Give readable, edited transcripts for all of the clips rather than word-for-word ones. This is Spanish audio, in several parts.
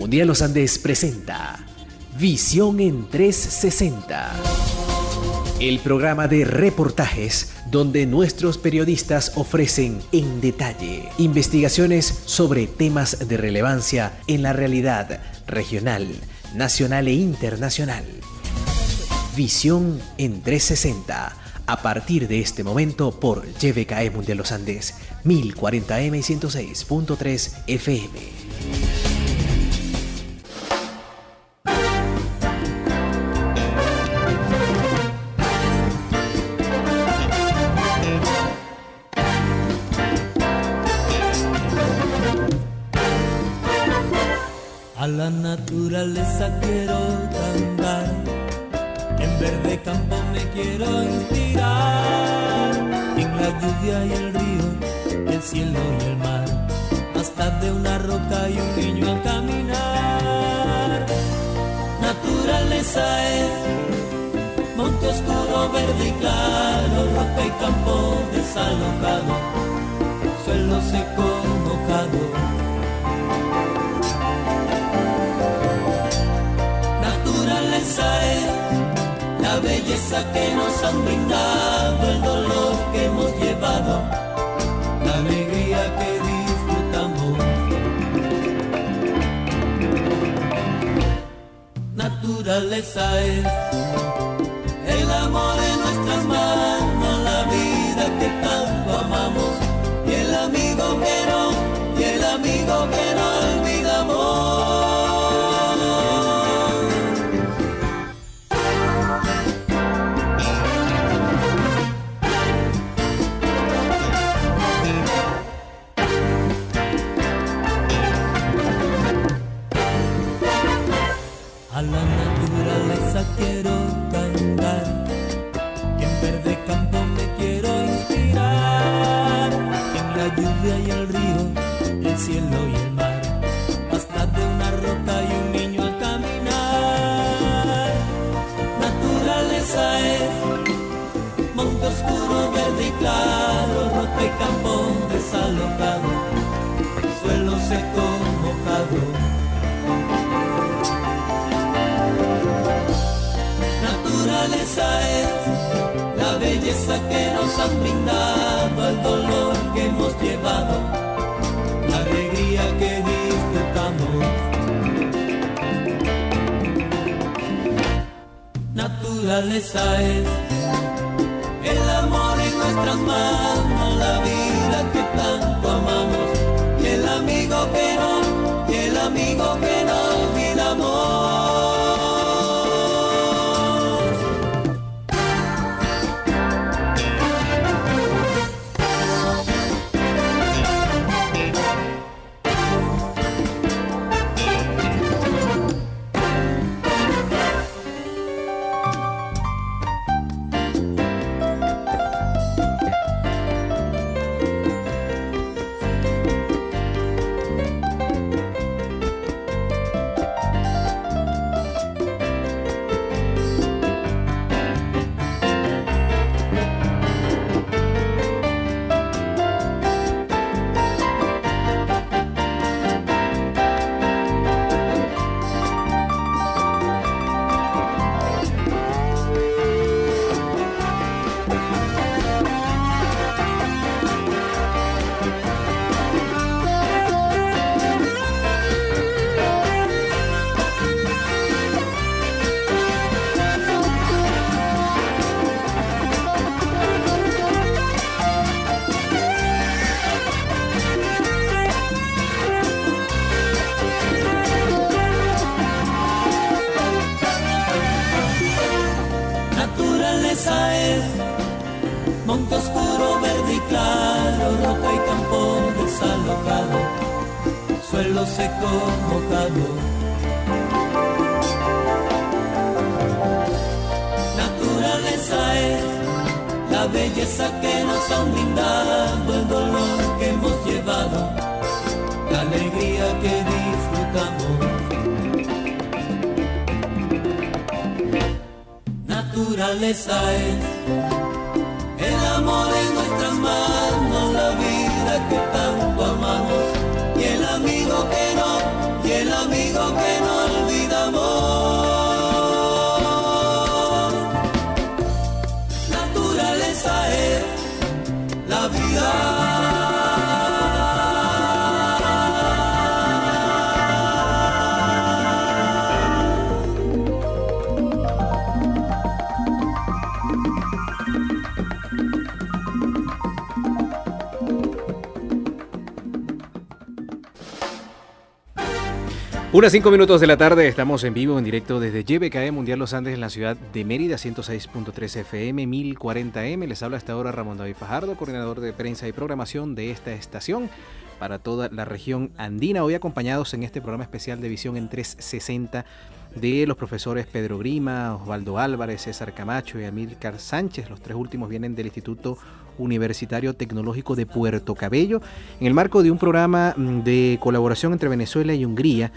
Mundial Los Andes presenta Visión en 360. El programa de reportajes donde nuestros periodistas ofrecen en detalle investigaciones sobre temas de relevancia en la realidad regional, nacional e internacional. Visión en 360. A partir de este momento por YBKE Mundial Los Andes, 1040M y 106.3 FM. A la naturaleza quiero cantar, en verde campo me quiero inspirar, en la lluvia y el río, el cielo y el mar, hasta de una roca y un niño al caminar. Naturaleza es monte oscuro, verde y claro, roca y campo desalojado, suelo seco mojado. Naturaleza es la belleza que nos han brindado, el dolor que hemos llevado, la alegría que disfrutamos. Naturaleza es el amor en nuestras manos, la vida que tanto amamos, y el amigo que no olvidamos. A la naturaleza quiero cantar, en verde campo me quiero inspirar, en la lluvia y el río, el cielo y el mar, hasta de una roca y un niño al caminar. Naturaleza es monte oscuro, verde y claro, roca y campo desalojado, suelo seco mojado. Naturaleza es la belleza que nos han brindado, el dolor que hemos llevado, la alegría que disfrutamos. Naturaleza es el amor en nuestras manos, la vida que tanto amamos, y el amigo que no olvidamos. Naturaleza es monte oscuro, verde y claro, roca y campo desalojado, suelo seco mojado. Naturaleza es la belleza que nos han brindado, el dolor que hemos llevado, la alegría que disfrutamos. Naturaleza es el amor en nuestras manos, la vida que tanto amamos, y el amigo que no 1:05 de la tarde, estamos en vivo, en directo desde YBKE Mundial Los Andes en la ciudad de Mérida, 106.3 FM, 1040M. Les habla hasta ahora Ramón David Fajardo, coordinador de prensa y programación de esta estación para toda la región andina. Hoy acompañados en este programa especial de Visión en 360 de los profesores Pedro Grima, Osvaldo Álvarez, César Camacho y Amílcar Sánchez. Los tres últimos vienen del Instituto Universitario Tecnológico de Puerto Cabello, en el marco de un programa de colaboración entre Venezuela y Hungría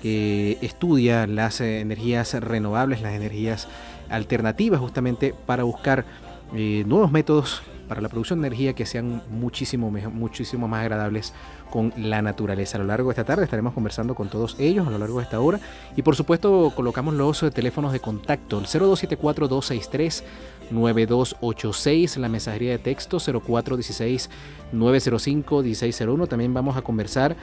que estudia las energías renovables, las energías alternativas, justamente para buscar nuevos métodos para la producción de energía que sean muchísimo más agradables con la naturaleza. A lo largo de esta tarde estaremos conversando con todos ellos a lo largo de esta hora y por supuesto colocamos los teléfonos de contacto, el 0274-263-9286, la mensajería de texto 0416-905-1601. También vamos a conversar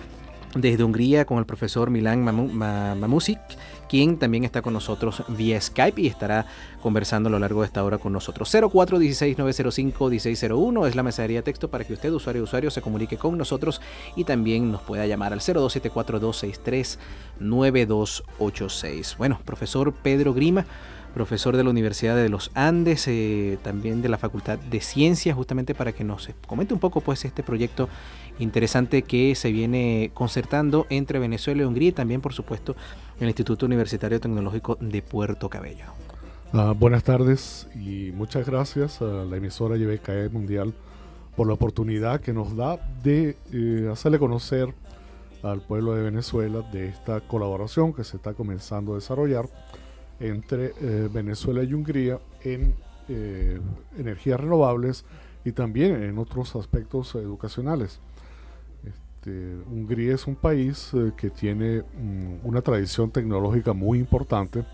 desde Hungría con el profesor Milan Mamusic, quien también está con nosotros vía Skype y estará conversando a lo largo de esta hora con nosotros. 0416-905-1601 es la mensajería de texto para que usted, usuario, se comunique con nosotros y también nos pueda llamar al 0274-263-9286. Bueno, profesor Pedro Grima, profesor de la Universidad de los Andes, también de la Facultad de Ciencias, justamente para que nos comente un poco pues este proyecto interesante que se viene concertando entre Venezuela y Hungría y también, por supuesto, el Instituto Universitario Tecnológico de Puerto Cabello. Buenas tardes y muchas gracias a la emisora YBKE Mundial por la oportunidad que nos da de hacerle conocer al pueblo de Venezuela de esta colaboración que se está comenzando a desarrollar entre Venezuela y Hungría en energías renovables y también en otros aspectos educacionales. Hungría es un país que tiene una tradición tecnológica muy importante,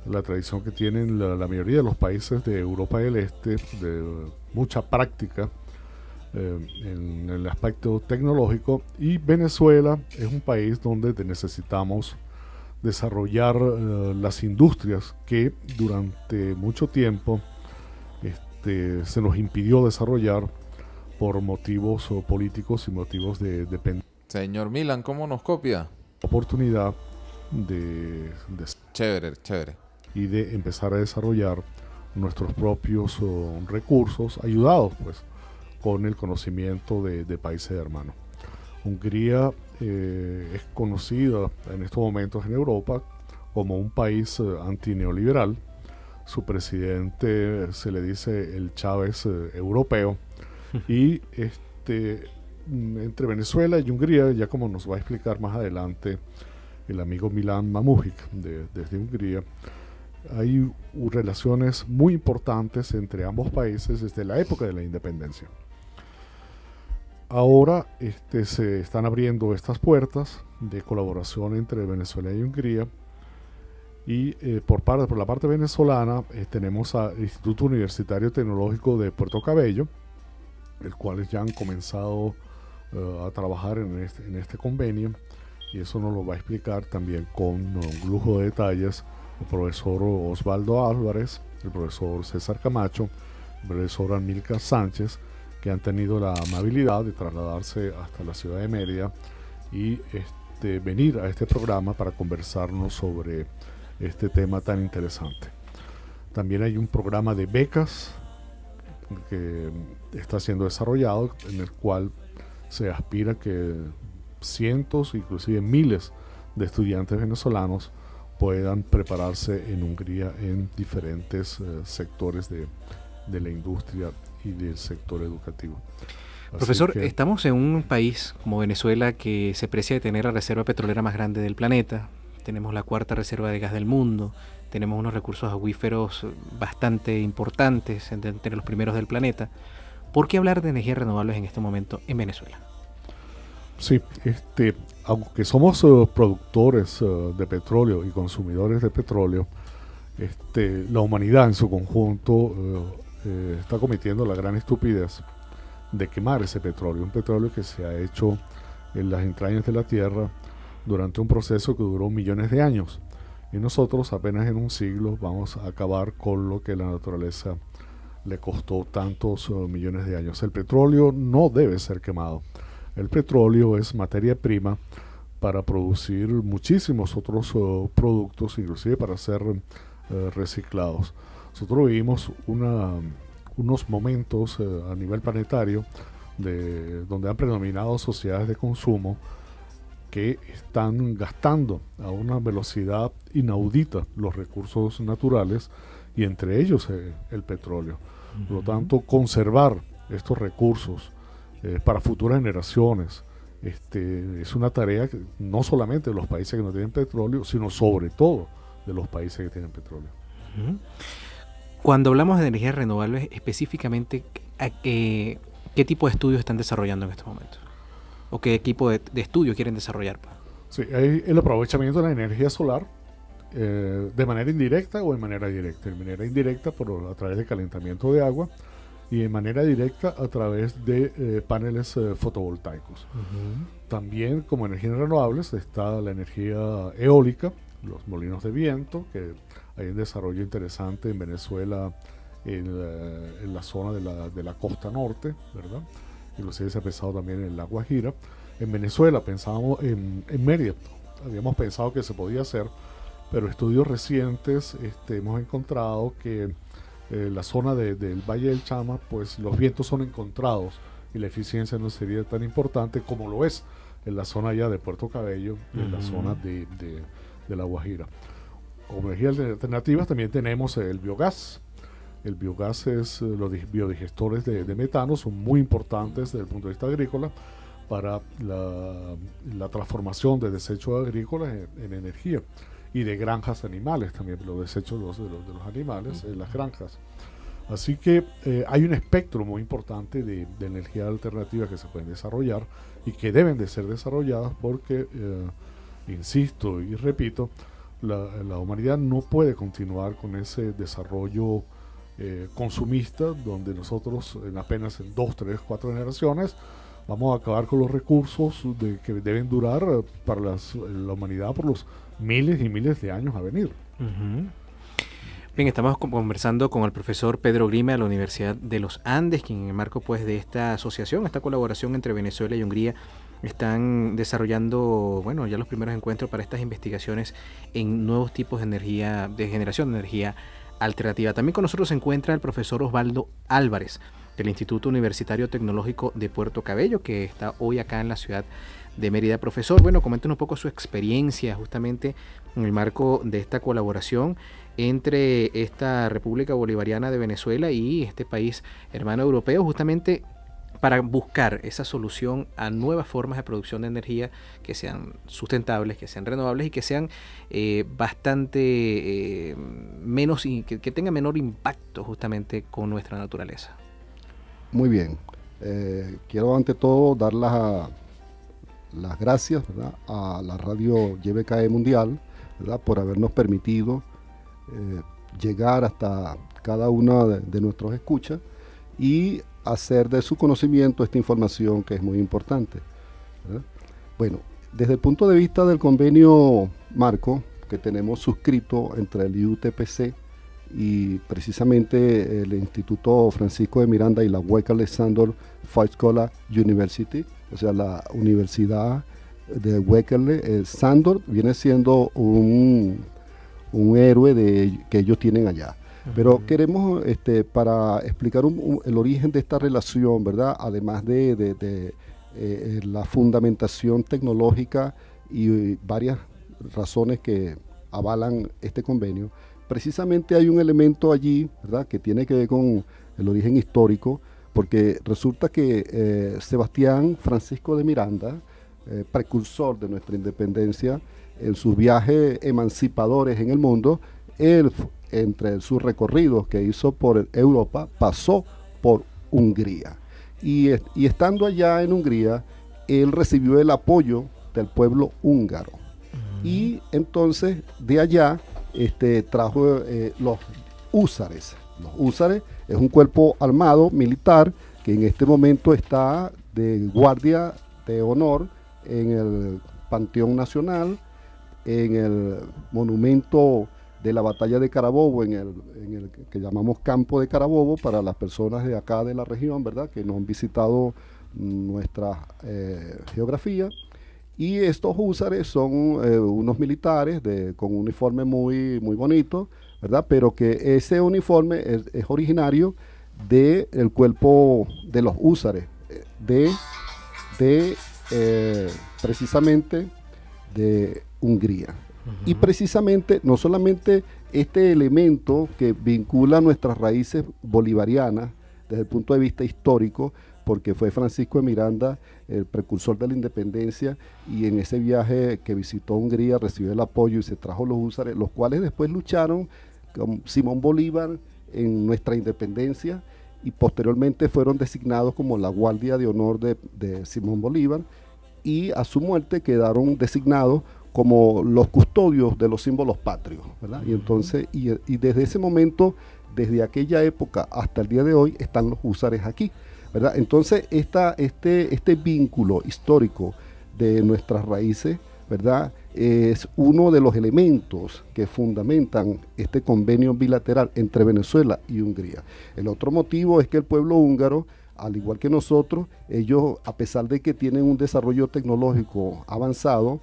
la tradición que tienen la mayoría de los países de Europa del Este, de mucha práctica en el aspecto tecnológico, y Venezuela es un país donde necesitamos desarrollar las industrias que durante mucho tiempo se nos impidió desarrollar por motivos políticos y motivos de dependencia. Señor Milan, ¿cómo nos copia? Oportunidad de Chévere. Y de empezar a desarrollar nuestros propios recursos, ayudados pues con el conocimiento de países hermanos. Hungría es conocida en estos momentos en Europa como un país antineoliberal. Su presidente se le dice el Chávez europeo. Y entre Venezuela y Hungría, ya como nos va a explicar más adelante el amigo Milan Mamusic desde Hungría, hay relaciones muy importantes entre ambos países desde la época de la independencia. Ahora se están abriendo estas puertas de colaboración entre Venezuela y Hungría y por la parte venezolana tenemos al Instituto Universitario Tecnológico de Puerto Cabello, el cual ya han comenzado a trabajar en este convenio, y eso nos lo va a explicar también con un lujo de detalles el profesor Osvaldo Álvarez, el profesor César Camacho, el profesor Amílcar Sánchez, que han tenido la amabilidad de trasladarse hasta la ciudad de Mérida y venir a este programa para conversarnos sobre este tema tan interesante. También hay un programa de becas que está siendo desarrollado, en el cual se aspira que cientos, inclusive miles de estudiantes venezolanos puedan prepararse en Hungría en diferentes sectores de la industria y del sector educativo. Profesor, estamos en un país como Venezuela que se precia de tener la reserva petrolera más grande del planeta. Tenemos la cuarta reserva de gas del mundo. Tenemos unos recursos acuíferos bastante importantes, entre los primeros del planeta. ¿Por qué hablar de energías renovables en este momento en Venezuela? Sí, aunque somos productores de petróleo y consumidores de petróleo, la humanidad en su conjunto está cometiendo la gran estupidez de quemar ese petróleo, un petróleo que se ha hecho en las entrañas de la tierra durante un proceso que duró millones de años. Y nosotros apenas en un siglo vamos a acabar con lo que la naturaleza le costó tantos millones de años. El petróleo no debe ser quemado. El petróleo es materia prima para producir muchísimos otros productos, inclusive para ser reciclados. Nosotros vivimos unos momentos a nivel planetario donde han predominado sociedades de consumo que están gastando a una velocidad inaudita los recursos naturales y entre ellos el petróleo. Por lo tanto, conservar estos recursos para futuras generaciones es una tarea que no solamente de los países que no tienen petróleo, sino sobre todo de los países que tienen petróleo. Cuando hablamos de energías renovables, específicamente, ¿qué tipo de estudios están desarrollando en estos momentos? ¿O qué tipo de estudios quieren desarrollar? Sí, hay el aprovechamiento de la energía solar de manera indirecta o de manera directa. De manera indirecta a través de calentamiento de agua y de manera directa a través de paneles fotovoltaicos. También como energías renovables está la energía eólica, los molinos de viento, que hay un desarrollo interesante en Venezuela, en la zona de la costa norte, ¿verdad? Inclusive se ha pensado también en La Guajira. En Venezuela pensábamos en Mérida, habíamos pensado que se podía hacer, pero estudios recientes hemos encontrado que la zona del Valle del Chama, pues los vientos son encontrados y la eficiencia no sería tan importante como lo es en la zona ya de Puerto Cabello y en la zona de La Guajira. Como energías alternativas también tenemos el biogás. El biogás los biodigestores de metano son muy importantes desde el punto de vista agrícola para la transformación de desechos agrícolas en energía y de granjas animales también, los desechos de los animales en las granjas. Así que hay un espectro muy importante de energías alternativas que se pueden desarrollar y que deben de ser desarrolladas porque, insisto y repito, la humanidad no puede continuar con ese desarrollo consumista donde nosotros apenas en 2, 3, 4 generaciones vamos a acabar con los recursos que deben durar para la humanidad por los miles y miles de años a venir. Bien, estamos conversando con el profesor Pedro Grima de la Universidad de los Andes, quien en el marco pues de esta asociación, esta colaboración entre Venezuela y Hungría, están desarrollando, bueno, ya los primeros encuentros para estas investigaciones en nuevos tipos de energía, de generación de energía alternativa. También con nosotros se encuentra el profesor Osvaldo Álvarez del Instituto Universitario Tecnológico de Puerto Cabello, que está hoy acá en la ciudad de Mérida. Profesor, bueno, coméntenos un poco su experiencia justamente en el marco de esta colaboración entre esta República Bolivariana de Venezuela y este país hermano europeo, justamente para buscar esa solución a nuevas formas de producción de energía que sean sustentables, que sean renovables y que sean bastante menos, que tengan menor impacto justamente con nuestra naturaleza. Muy bien. Quiero ante todo dar las gracias, ¿verdad?, a la radio YBKE Mundial, ¿verdad?, por habernos permitido llegar hasta cada uno de nuestros escuchas y hacer de su conocimiento esta información que es muy importante, ¿verdad? Bueno, desde el punto de vista del convenio marco que tenemos suscrito entre el IUTPC y precisamente el Instituto Francisco de Miranda y la Wesley Sandor Freischule University, o sea, la Universidad de Wesley Sandor viene siendo un héroe que ellos tienen allá. Pero queremos, para explicar el origen de esta relación, ¿verdad?, además de la fundamentación tecnológica y varias razones que avalan este convenio, precisamente hay un elemento allí, ¿verdad?, que tiene que ver con el origen histórico, porque resulta que Sebastián Francisco de Miranda, precursor de nuestra independencia, en sus viajes emancipadores en el mundo, él, entre sus recorridos que hizo por Europa, pasó por Hungría. Y estando allá en Hungría, él recibió el apoyo del pueblo húngaro. Y entonces de allá trajo los húsares. Los húsares es un cuerpo armado militar que en este momento está de guardia de honor en el Panteón Nacional, en el monumento de la batalla de Carabobo, en el que llamamos Campo de Carabobo, para las personas de acá de la región, ¿verdad?, que nos han visitado nuestra geografía. Y estos húsares son unos militares con un uniforme muy, muy bonito, ¿verdad? Pero que ese uniforme es originario del cuerpo de los húsares, precisamente de Hungría. Y precisamente, no solamente este elemento que vincula nuestras raíces bolivarianas desde el punto de vista histórico, porque fue Francisco de Miranda el precursor de la independencia, y en ese viaje que visitó Hungría recibió el apoyo y se trajo los húsares, los cuales después lucharon con Simón Bolívar en nuestra independencia y posteriormente fueron designados como la Guardia de Honor de Simón Bolívar, y a su muerte quedaron designados como los custodios de los símbolos patrios, ¿verdad? Y entonces, y desde ese momento, desde aquella época hasta el día de hoy, están los húsares aquí, ¿verdad? Entonces, este vínculo histórico de nuestras raíces, ¿verdad?, es uno de los elementos que fundamentan este convenio bilateral entre Venezuela y Hungría. El otro motivo es que el pueblo húngaro, al igual que nosotros, ellos, a pesar de que tienen un desarrollo tecnológico avanzado,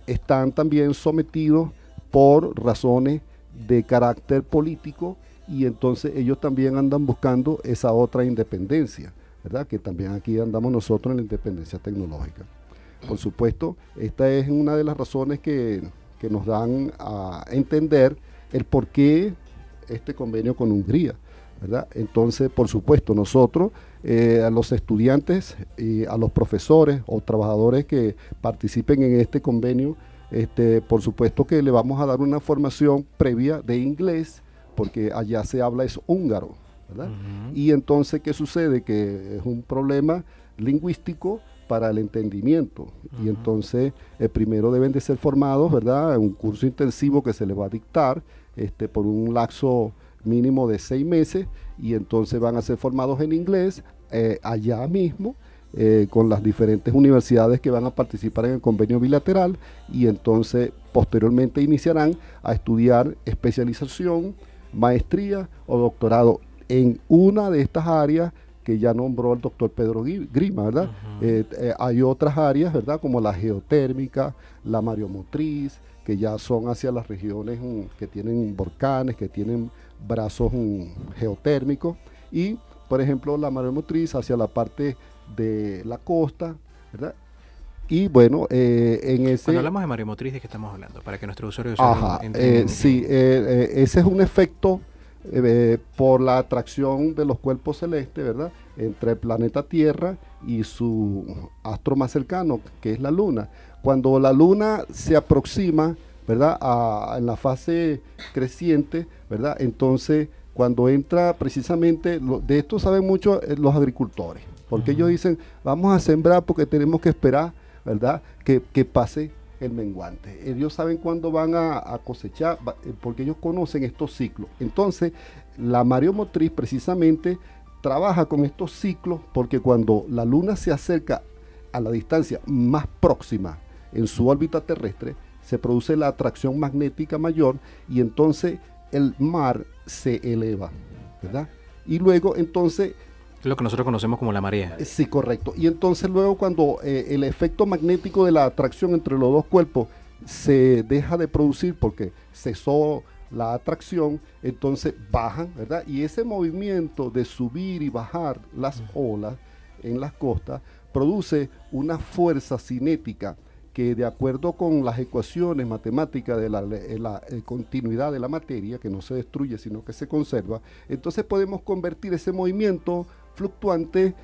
están también sometidos por razones de carácter político, y entonces ellos también andan buscando esa otra independencia, ¿verdad? Que también aquí andamos nosotros en la independencia tecnológica. Por supuesto, esta es una de las razones que nos dan a entender el por qué este convenio con Hungría, ¿verdad? Entonces, por supuesto, nosotros, a los estudiantes y a los profesores o trabajadores que participen en este convenio, por supuesto que le vamos a dar una formación previa de inglés, porque allá se habla es húngaro, ¿verdad? Y entonces, ¿qué sucede? Que es un problema lingüístico para el entendimiento, y entonces primero deben de ser formados, ¿verdad?, en un curso intensivo que se les va a dictar por un lapso mínimo de 6 meses, y entonces van a ser formados en inglés allá mismo, con las diferentes universidades que van a participar en el convenio bilateral, y entonces posteriormente iniciarán a estudiar especialización, maestría o doctorado en una de estas áreas que ya nombró el doctor Pedro Grima, ¿verdad? Hay otras áreas, ¿verdad?, como la geotérmica, la mareomotriz, que ya son hacia las regiones que tienen volcanes, que tienen brazos geotérmicos, y por ejemplo la mareomotriz hacia la parte de la costa, ¿verdad? Y bueno, en ese... Cuando hablamos de mareomotriz, ¿de qué estamos hablando? Para que nuestros usuarios... Sí, ese es un efecto por la atracción de los cuerpos celestes, ¿verdad?, entre el planeta Tierra y su astro más cercano, que es la Luna. Cuando la Luna se aproxima, ¿verdad?, en la fase creciente, ¿verdad?, entonces cuando entra precisamente, de esto saben mucho los agricultores, porque ellos dicen, vamos a sembrar porque tenemos que esperar, ¿verdad?, que pase el menguante. Ellos saben cuándo van a cosechar, porque ellos conocen estos ciclos. Entonces, la mareomotriz precisamente trabaja con estos ciclos, porque cuando la Luna se acerca a la distancia más próxima en su órbita terrestre, se produce la atracción magnética mayor, y entonces el mar se eleva, ¿verdad? Y luego entonces... lo que nosotros conocemos como la marea. Sí, correcto. Y entonces luego cuando el efecto magnético de la atracción entre los dos cuerpos se deja de producir porque cesó la atracción, entonces bajan, ¿verdad? Y ese movimiento de subir y bajar las olas en las costas produce una fuerza cinética que, de acuerdo con las ecuaciones matemáticas de la continuidad de la materia, que no se destruye sino que se conserva, entonces podemos convertir ese movimiento fluctuante,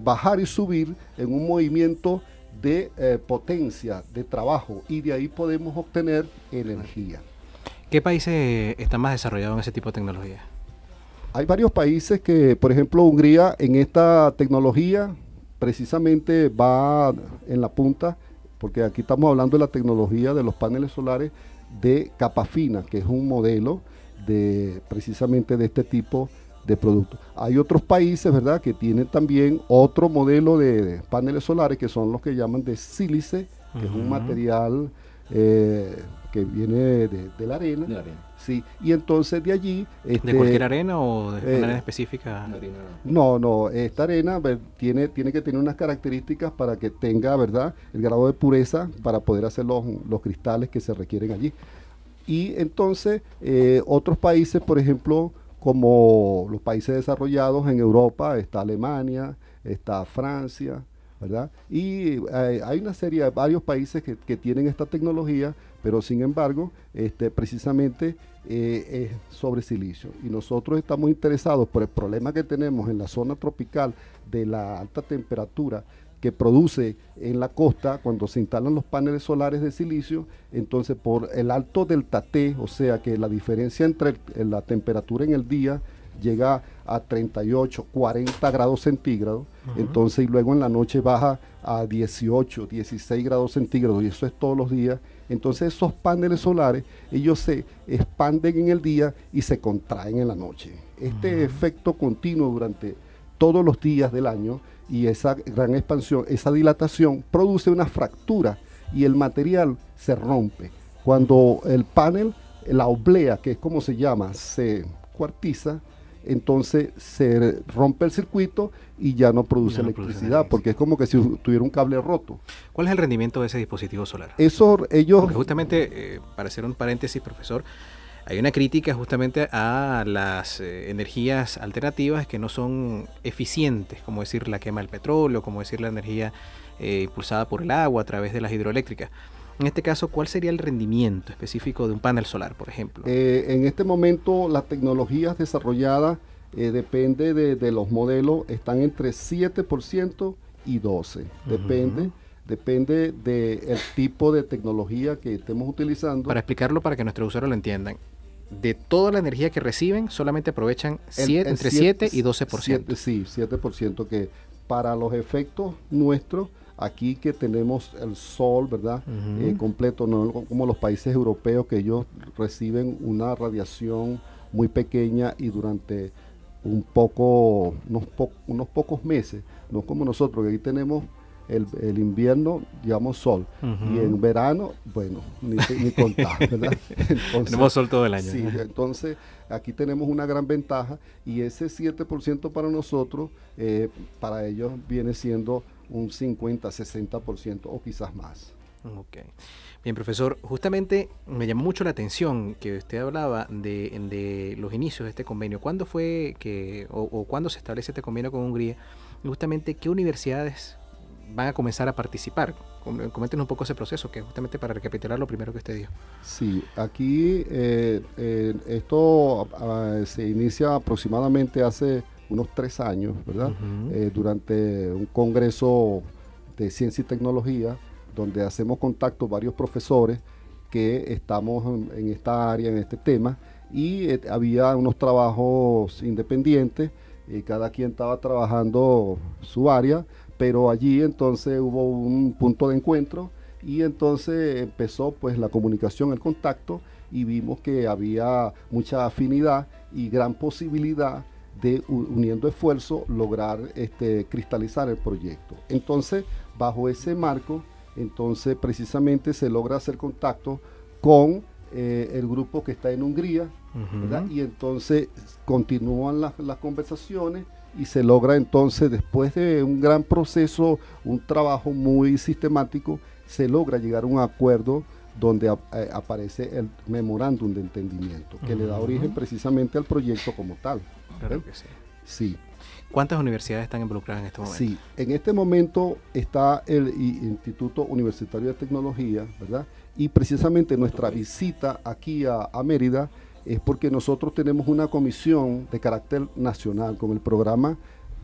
bajar y subir, en un movimiento de potencia, de trabajo, y de ahí podemos obtener energía. ¿Qué países están más desarrollados en ese tipo de tecnología? Hay varios países que, por ejemplo, Hungría en esta tecnología precisamente va en la punta, porque aquí estamos hablando de la tecnología de los paneles solares de capa fina, que es un modelo precisamente de este tipo de productos. Hay otros países, ¿verdad?, que tienen también otro modelo de paneles solares, que son los que llaman de sílice, que es un material que viene de la arena. De la arena. Sí, y entonces de allí... ¿De cualquier arena o de una arena específica? No, esta arena tiene que tener unas características para que tenga, ¿verdad?, el grado de pureza para poder hacer los cristales que se requieren allí. Y entonces otros países, por ejemplo, como los países desarrollados en Europa, está Alemania, está Francia, ¿verdad? Y hay una serie de varios países que tienen esta tecnología, pero sin embargo, precisamente es sobre silicio. Y nosotros estamos interesados por el problema que tenemos en la zona tropical de la alta temperatura que produce en la costa cuando se instalan los paneles solares de silicio. Entonces, por el alto delta T, o sea que la diferencia entre la temperatura en el día llega a 38, 40 grados centígrados, entonces y luego en la noche baja a 18, 16 grados centígrados, y eso es todos los días. Entonces esos paneles solares, ellos se expanden en el día y se contraen en la noche. Este efecto continuo durante todos los días del año, y esa gran expansión, esa dilatación, produce una fractura y el material se rompe. Cuando el panel, la oblea, que es como se llama, se cuartiza, entonces se rompe el circuito y ya no produce electricidad, porque es como que si tuviera un cable roto. ¿Cuál es el rendimiento de ese dispositivo solar? Porque justamente, para hacer un paréntesis, profesor, hay una crítica justamente a las energías alternativas que no son eficientes, como decir la quema del petróleo, como decir la energía impulsada por el agua a través de las hidroeléctricas. En este caso, ¿cuál sería el rendimiento específico de un panel solar, por ejemplo? En este momento, las tecnologías desarrolladas, depende de los modelos, están entre 7% y 12%. Depende del tipo de tecnología que estemos utilizando. Para explicarlo, para que nuestros usuarios lo entiendan, de toda la energía que reciben, solamente aprovechan entre 7 y 12%. Sí, 7%, que para los efectos nuestros, aquí que tenemos el sol, ¿verdad? Completo, no como los países europeos, que ellos reciben una radiación muy pequeña y durante unos pocos meses, no como nosotros, que aquí tenemos el invierno, digamos, sol, y en verano, bueno, ni contar, ¿verdad? Entonces, tenemos sol todo el año. Sí, entonces aquí tenemos una gran ventaja, y ese 7% para nosotros, para ellos viene siendo un 50, 60% o quizás más. Ok. Bien, profesor, justamente me llamó mucho la atención que usted hablaba de los inicios de este convenio. ¿Cuándo fue o cuándo se establece este convenio con Hungría? Y justamente, ¿qué universidades van a comenzar a participar? Coméntenos un poco ese proceso, que justamente para recapitular lo primero que usted dijo. Sí, aquí esto se inicia aproximadamente hace unos 3 años, ¿verdad? Durante un congreso de ciencia y tecnología, donde hacemos contacto varios profesores que estamos en esta área, en este tema, y había unos trabajos independientes, cada quien estaba trabajando su área, pero allí entonces hubo un punto de encuentro, y entonces empezó pues la comunicación, el contacto, y vimos que había mucha afinidad y gran posibilidad de, uniendo esfuerzos, lograr cristalizar el proyecto. Entonces, bajo ese marco, entonces precisamente se logra hacer contacto con el grupo que está en Hungría, ¿verdad? Y entonces continúan las conversaciones, y se logra entonces, después de un gran proceso, un trabajo muy sistemático, se logra llegar a un acuerdo donde aparece el memorándum de entendimiento, que le da origen precisamente al proyecto como tal. Claro que sí. Sí. ¿Cuántas universidades están involucradas en este momento? Sí, en este momento está el Instituto Universitario de Tecnología, ¿verdad? Y precisamente nuestra visita aquí a Mérida es porque nosotros tenemos una comisión de carácter nacional con el programa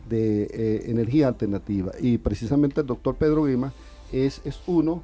de energía alternativa, y precisamente el doctor Pedro Guima es uno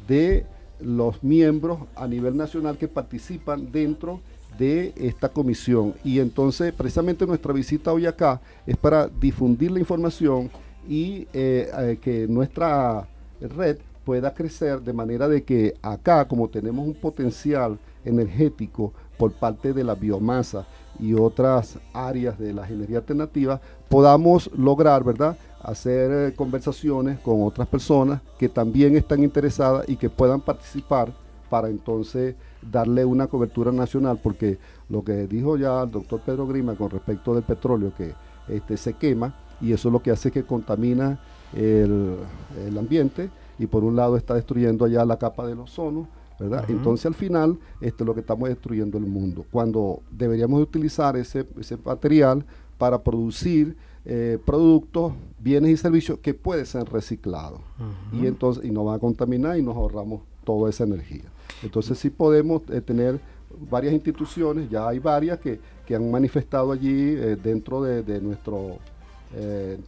de los miembros a nivel nacional que participan dentro de esta comisión. Y entonces precisamente nuestra visita hoy acá es para difundir la información y que nuestra red pueda crecer, de manera de que acá, como tenemos un potencial energético por parte de la biomasa y otras áreas de la energía alternativa, podamos lograr, ¿verdad?, hacer conversaciones con otras personas que también están interesadas y que puedan participar para entonces darle una cobertura nacional, porque lo que dijo ya el doctor Pedro Grima con respecto del petróleo, que se quema, y eso es lo que hace que contamina el ambiente, y por un lado está destruyendo allá la capa del ozono, ¿verdad? Entonces al final lo que estamos destruyendo el mundo, cuando deberíamos utilizar ese material para producir productos, bienes y servicios que pueden ser reciclados, y entonces no van a contaminar y nos ahorramos toda esa energía. Entonces sí podemos tener varias instituciones, ya hay varias que han manifestado allí dentro de nuestro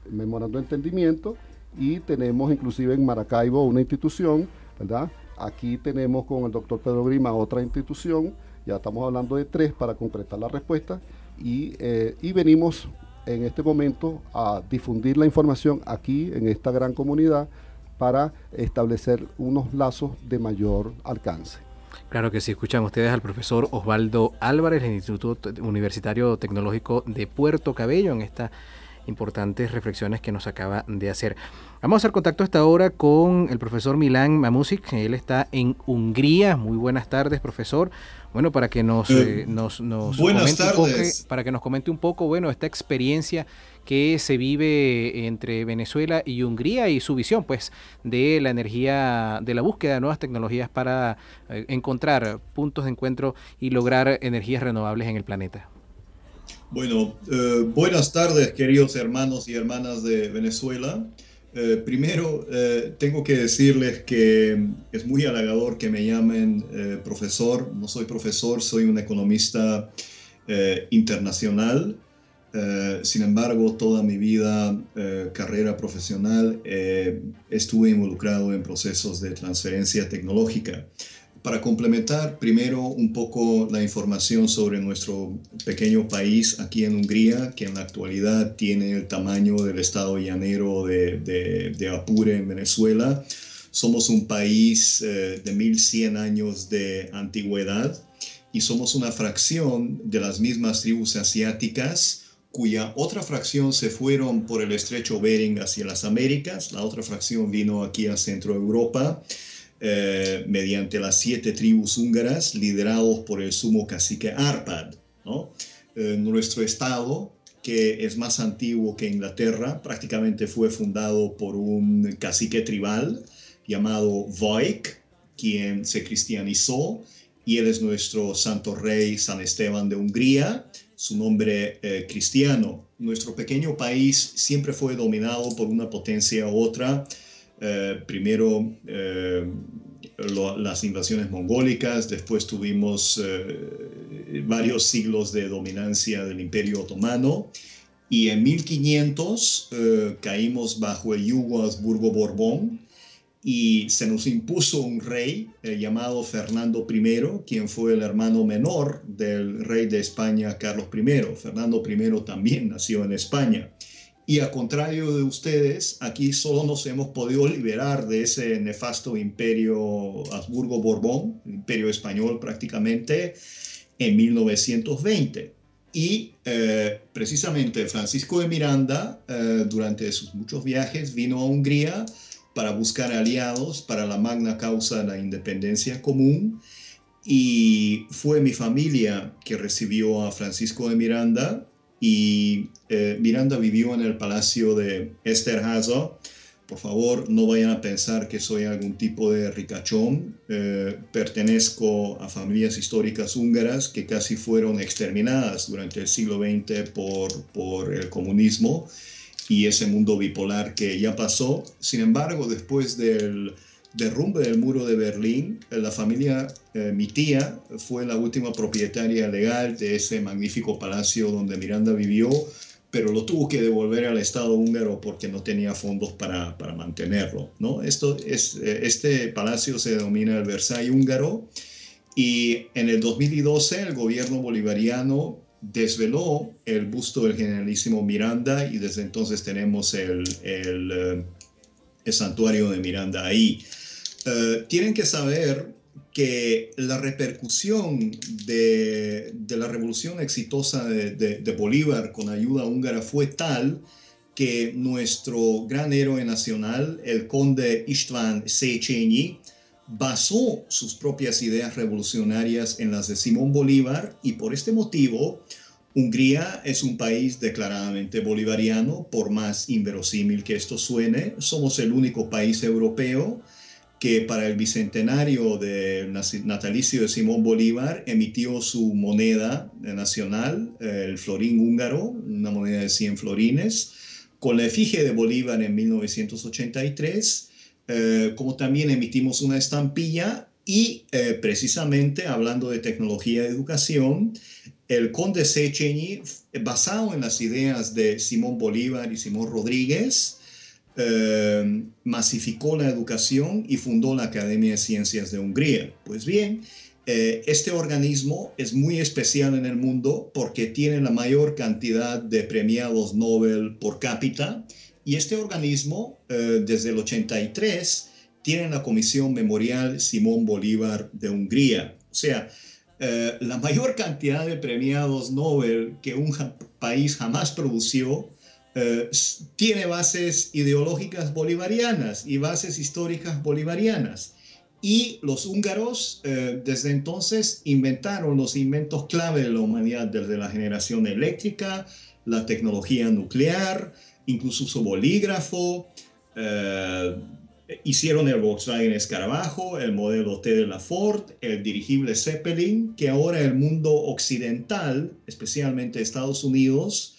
memorando de entendimiento, y tenemos inclusive en Maracaibo una institución, ¿verdad? Aquí tenemos con el doctor Pedro Grima otra institución, ya estamos hablando de 3 para concretar la respuesta, y venimos en este momento a difundir la información aquí en esta gran comunidad para establecer unos lazos de mayor alcance. Claro que sí, escuchan ustedes al profesor Osvaldo Álvarez del Instituto Universitario Tecnológico de Puerto Cabello en estas importantes reflexiones que nos acaba de hacer. Vamos a hacer contacto hasta ahora con el profesor Milan Mamusic, él está en Hungría. Muy buenas tardes, profesor. Bueno, para que nos comente un poco, bueno, esta experiencia que se vive entre Venezuela y Hungría y su visión, pues, de la energía, de la búsqueda de nuevas tecnologías para encontrar puntos de encuentro y lograr energías renovables en el planeta. Bueno, buenas tardes, queridos hermanos y hermanas de Venezuela. Primero, tengo que decirles que es muy halagador que me llamen profesor. No soy profesor, soy un economista internacional. Sin embargo, toda mi vida, carrera profesional, estuve involucrado en procesos de transferencia tecnológica. Para complementar, primero un poco la información sobre nuestro pequeño país aquí en Hungría, que en la actualidad tiene el tamaño del estado llanero de Apure en Venezuela. Somos un país de 1100 años de antigüedad y somos una fracción de las mismas tribus asiáticas, cuya otra fracción se fueron por el estrecho Bering hacia las Américas. La otra fracción vino aquí a Centro Europa. Mediante las 7 tribus húngaras liderados por el sumo cacique Árpád, ¿no? Nuestro estado, que es más antiguo que Inglaterra, prácticamente fue fundado por un cacique tribal llamado Vojk, quien se cristianizó, y él es nuestro santo rey San Esteban de Hungría, su nombre cristiano. Nuestro pequeño país siempre fue dominado por una potencia u otra. Primero las invasiones mongólicas, después tuvimos varios siglos de dominancia del Imperio Otomano, y en 1500 caímos bajo el yugo Habsburgo-Borbón y se nos impuso un rey llamado Fernando I, quien fue el hermano menor del rey de España, Carlos I. Fernando I también nació en España. Y a contrario de ustedes, aquí solo nos hemos podido liberar de ese nefasto imperio Habsburgo-Borbón, el imperio español prácticamente, en 1920. Y precisamente Francisco de Miranda, durante sus muchos viajes, vino a Hungría para buscar aliados para la magna causa de la independencia común. Y fue mi familia que recibió a Francisco de Miranda. Y Miranda vivió en el palacio de Esterházy. Por favor, no vayan a pensar que soy algún tipo de ricachón. Pertenezco a familias históricas húngaras que casi fueron exterminadas durante el siglo XX por el comunismo y ese mundo bipolar que ya pasó. Sin embargo, después del derrumbe del muro de Berlín, la familia, mi tía, fue la última propietaria legal de ese magnífico palacio donde Miranda vivió, pero lo tuvo que devolver al Estado húngaro porque no tenía fondos para mantenerlo, ¿no? Este palacio se denomina el Versailles húngaro, y en el 2012 el gobierno bolivariano desveló el busto del generalísimo Miranda, y desde entonces tenemos el santuario de Miranda ahí. Tienen que saber que la repercusión de la revolución exitosa de Bolívar con ayuda húngara fue tal que nuestro gran héroe nacional, el conde István Széchenyi, basó sus propias ideas revolucionarias en las de Simón Bolívar y por este motivo Hungría es un país declaradamente bolivariano, por más inverosímil que esto suene. Somos el único país europeo que para el bicentenario del natalicio de Simón Bolívar emitió su moneda nacional, el florín húngaro, una moneda de 100 florines, con la efigie de Bolívar en 1983, como también emitimos una estampilla y precisamente hablando de tecnología de educación, el conde Széchenyi, basado en las ideas de Simón Bolívar y Simón Rodríguez, masificó la educación y fundó la Academia de Ciencias de Hungría. Pues bien, este organismo es muy especial en el mundo porque tiene la mayor cantidad de premiados Nobel por cápita y este organismo, desde el 83, tiene la Comisión Memorial Simón Bolívar de Hungría. O sea, la mayor cantidad de premiados Nobel que un país jamás produció tiene bases ideológicas bolivarianas y bases históricas bolivarianas. Y los húngaros desde entonces inventaron los inventos clave de la humanidad, desde la generación eléctrica, la tecnología nuclear, incluso su bolígrafo, hicieron el Volkswagen Escarabajo, el modelo T de la Ford, el dirigible Zeppelin, que ahora el mundo occidental, especialmente Estados Unidos,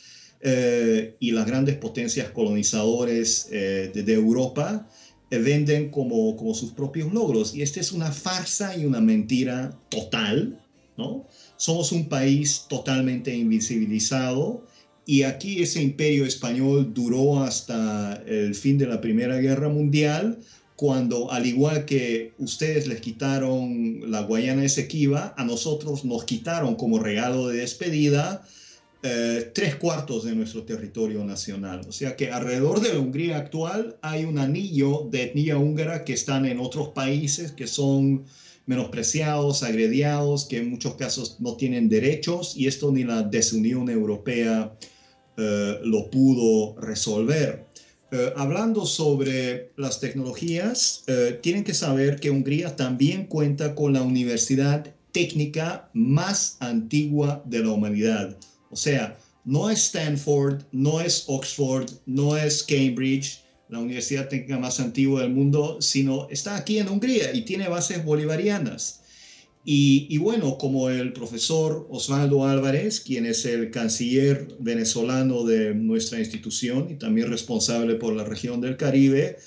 y las grandes potencias colonizadores de Europa venden como sus propios logros. Y esta es una farsa y una mentira total, ¿no? Somos un país totalmente invisibilizado y aquí ese imperio español duró hasta el fin de la Primera Guerra Mundial, cuando al igual que ustedes les quitaron la Guayana Esequiba, a nosotros nos quitaron como regalo de despedida 3/4 de nuestro territorio nacional. O sea que alrededor de la Hungría actual hay un anillo de etnia húngara que están en otros países que son menospreciados, agrediados, que en muchos casos no tienen derechos y esto ni la desunión europea lo pudo resolver. Hablando sobre las tecnologías, tienen que saber que Hungría también cuenta con la universidad técnica más antigua de la humanidad. O sea, no es Stanford, no es Oxford, no es Cambridge, la universidad técnica más antigua del mundo, sino está aquí en Hungría y tiene bases bolivarianas. Y bueno, como el profesor Osvaldo Álvarez, quien es el canciller venezolano de nuestra institución y también responsable por la región del Caribe,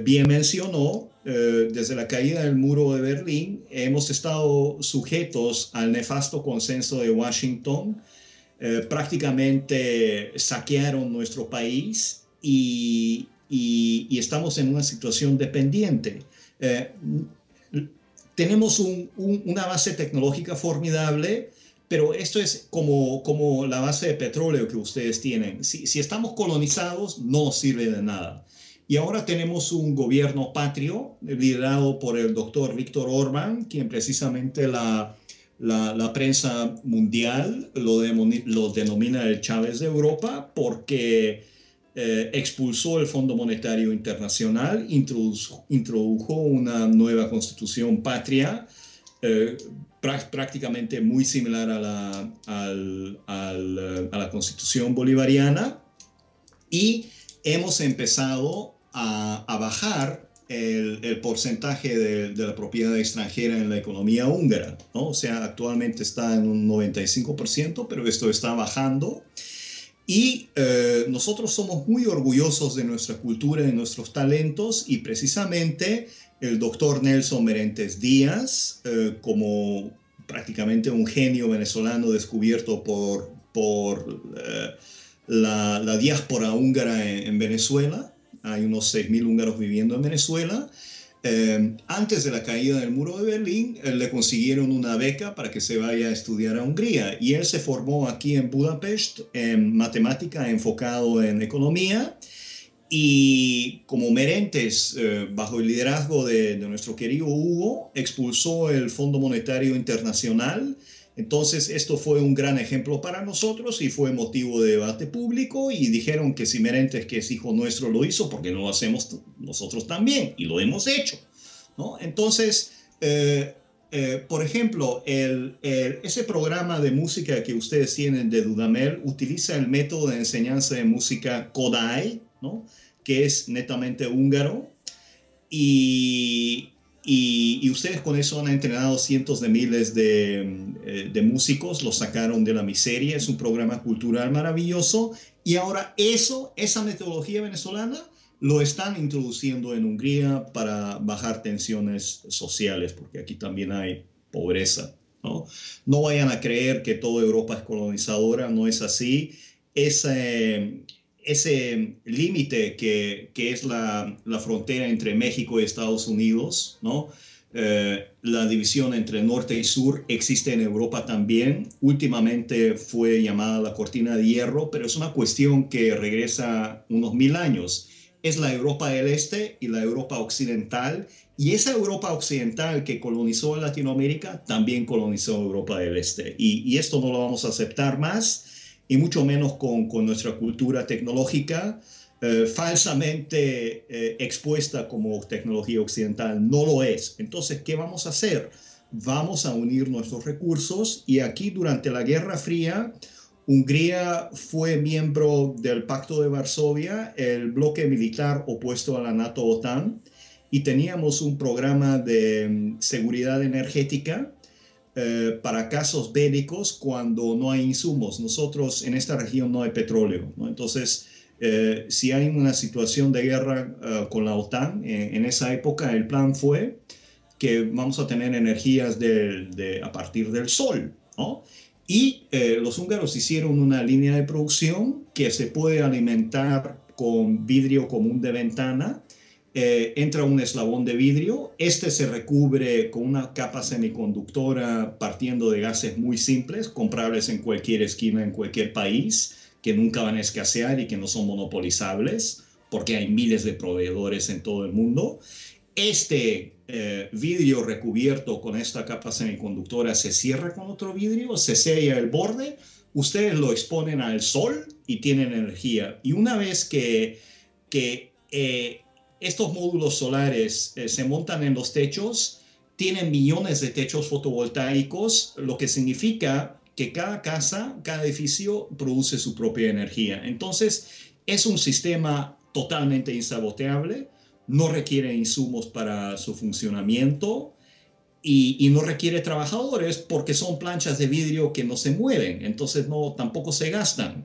bien mencionó, desde la caída del muro de Berlín hemos estado sujetos al nefasto consenso de Washington. Prácticamente saquearon nuestro país y estamos en una situación dependiente. Tenemos una base tecnológica formidable, pero esto es como la base de petróleo que ustedes tienen. Si estamos colonizados, no sirve de nada. Y ahora tenemos un gobierno patrio liderado por el doctor Víctor Orbán, quien precisamente la prensa mundial lo denomina el Chávez de Europa porque expulsó el Fondo Monetario Internacional, introdujo una nueva constitución patria prácticamente muy similar a la constitución bolivariana y hemos empezado a bajar el porcentaje de la propiedad extranjera en la economía húngara, ¿no? O sea, actualmente está en un 95%, pero esto está bajando. Y nosotros somos muy orgullosos de nuestra cultura y nuestros talentos y precisamente el doctor Nelson Merentes Díaz, como prácticamente un genio venezolano descubierto por la diáspora húngara en Venezuela. Hay unos 6.000 húngaros viviendo en Venezuela. Antes de la caída del muro de Berlín, le consiguieron una beca para que se vaya a estudiar a Hungría. Y él se formó aquí en Budapest en matemática enfocado en economía. Y como Merentes, bajo el liderazgo de nuestro querido Hugo, expulsó el Fondo Monetario Internacional. Entonces esto fue un gran ejemplo para nosotros y fue motivo de debate público y dijeron que si Merentes, que es hijo nuestro, lo hizo, porque no lo hacemos nosotros también y lo hemos hecho, ¿no? Entonces, por ejemplo, ese programa de música que ustedes tienen de Dudamel utiliza el método de enseñanza de música Kodály, ¿no? Que es netamente húngaro, y ustedes con eso han entrenado cientos de miles de músicos, los sacaron de la miseria, es un programa cultural maravilloso, y ahora esa metodología venezolana lo están introduciendo en Hungría para bajar tensiones sociales, porque aquí también hay pobreza, ¿no? No vayan a creer que toda Europa es colonizadora, no es así. Ese límite que es la frontera entre México y Estados Unidos, ¿no? La división entre norte y sur existe en Europa también. Últimamente fue llamada la cortina de hierro, pero es una cuestión que regresa unos 1000 años. Es la Europa del Este y la Europa Occidental, y esa Europa Occidental que colonizó Latinoamérica también colonizó Europa del Este, y esto no lo vamos a aceptar más, y mucho menos con nuestra cultura tecnológica falsamente expuesta como tecnología occidental. No lo es. Entonces, ¿qué vamos a hacer? Vamos a unir nuestros recursos, y aquí durante la Guerra Fría Hungría fue miembro del Pacto de Varsovia, el bloque militar opuesto a la NATO-OTAN, y teníamos un programa de seguridad energética para casos bélicos cuando no hay insumos. Nosotros en esta región no hay petróleo, ¿no? Entonces, si hay una situación de guerra con la OTAN, en esa época el plan fue que vamos a tener energías a partir del sol, ¿no? Y los húngaros hicieron una línea de producción que se puede alimentar con vidrio común de ventana. Entra un eslabón de vidrio, se recubre con una capa semiconductora partiendo de gases muy simples, comprables en cualquier esquina, en cualquier país, que nunca van a escasear y que no son monopolizables, porque hay miles de proveedores en todo el mundo. Vidrio recubierto con esta capa semiconductora se cierra con otro vidrio, se sella el borde, ustedes lo exponen al sol y tienen energía. Y una vez que estos módulos solares se montan en los techos, tienen millones de techos fotovoltaicos, lo que significa que cada casa, cada edificio produce su propia energía. Entonces, es un sistema totalmente insaboteable, no requiere insumos para su funcionamiento y no requiere trabajadores porque son planchas de vidrio que no se mueven, entonces tampoco se gastan.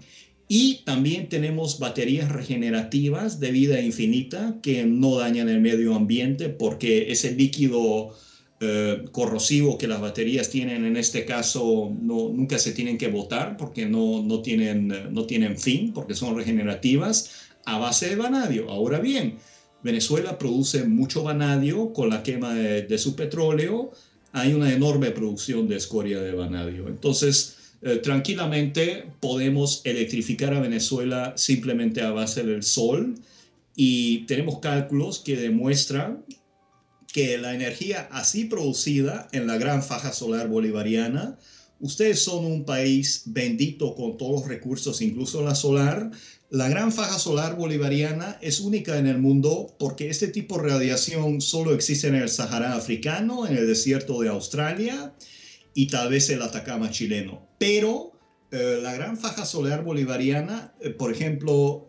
Y también tenemos baterías regenerativas de vida infinita que no dañan el medio ambiente, porque ese líquido corrosivo que las baterías tienen en este caso nunca se tienen que botar porque no tienen fin, porque son regenerativas a base de vanadio. Ahora bien, Venezuela produce mucho vanadio con la quema de su petróleo. Hay una enorme producción de escoria de vanadio. Entonces, tranquilamente podemos electrificar a Venezuela simplemente a base del sol, y tenemos cálculos que demuestran que la energía así producida en la gran faja solar bolivariana, ustedes son un país bendito con todos los recursos, incluso la solar. La gran faja solar bolivariana es única en el mundo porque este tipo de radiación solo existe en el Sahara africano, en el desierto de Australia y tal vez el Atacama chileno. Pero la gran faja solar bolivariana, por ejemplo,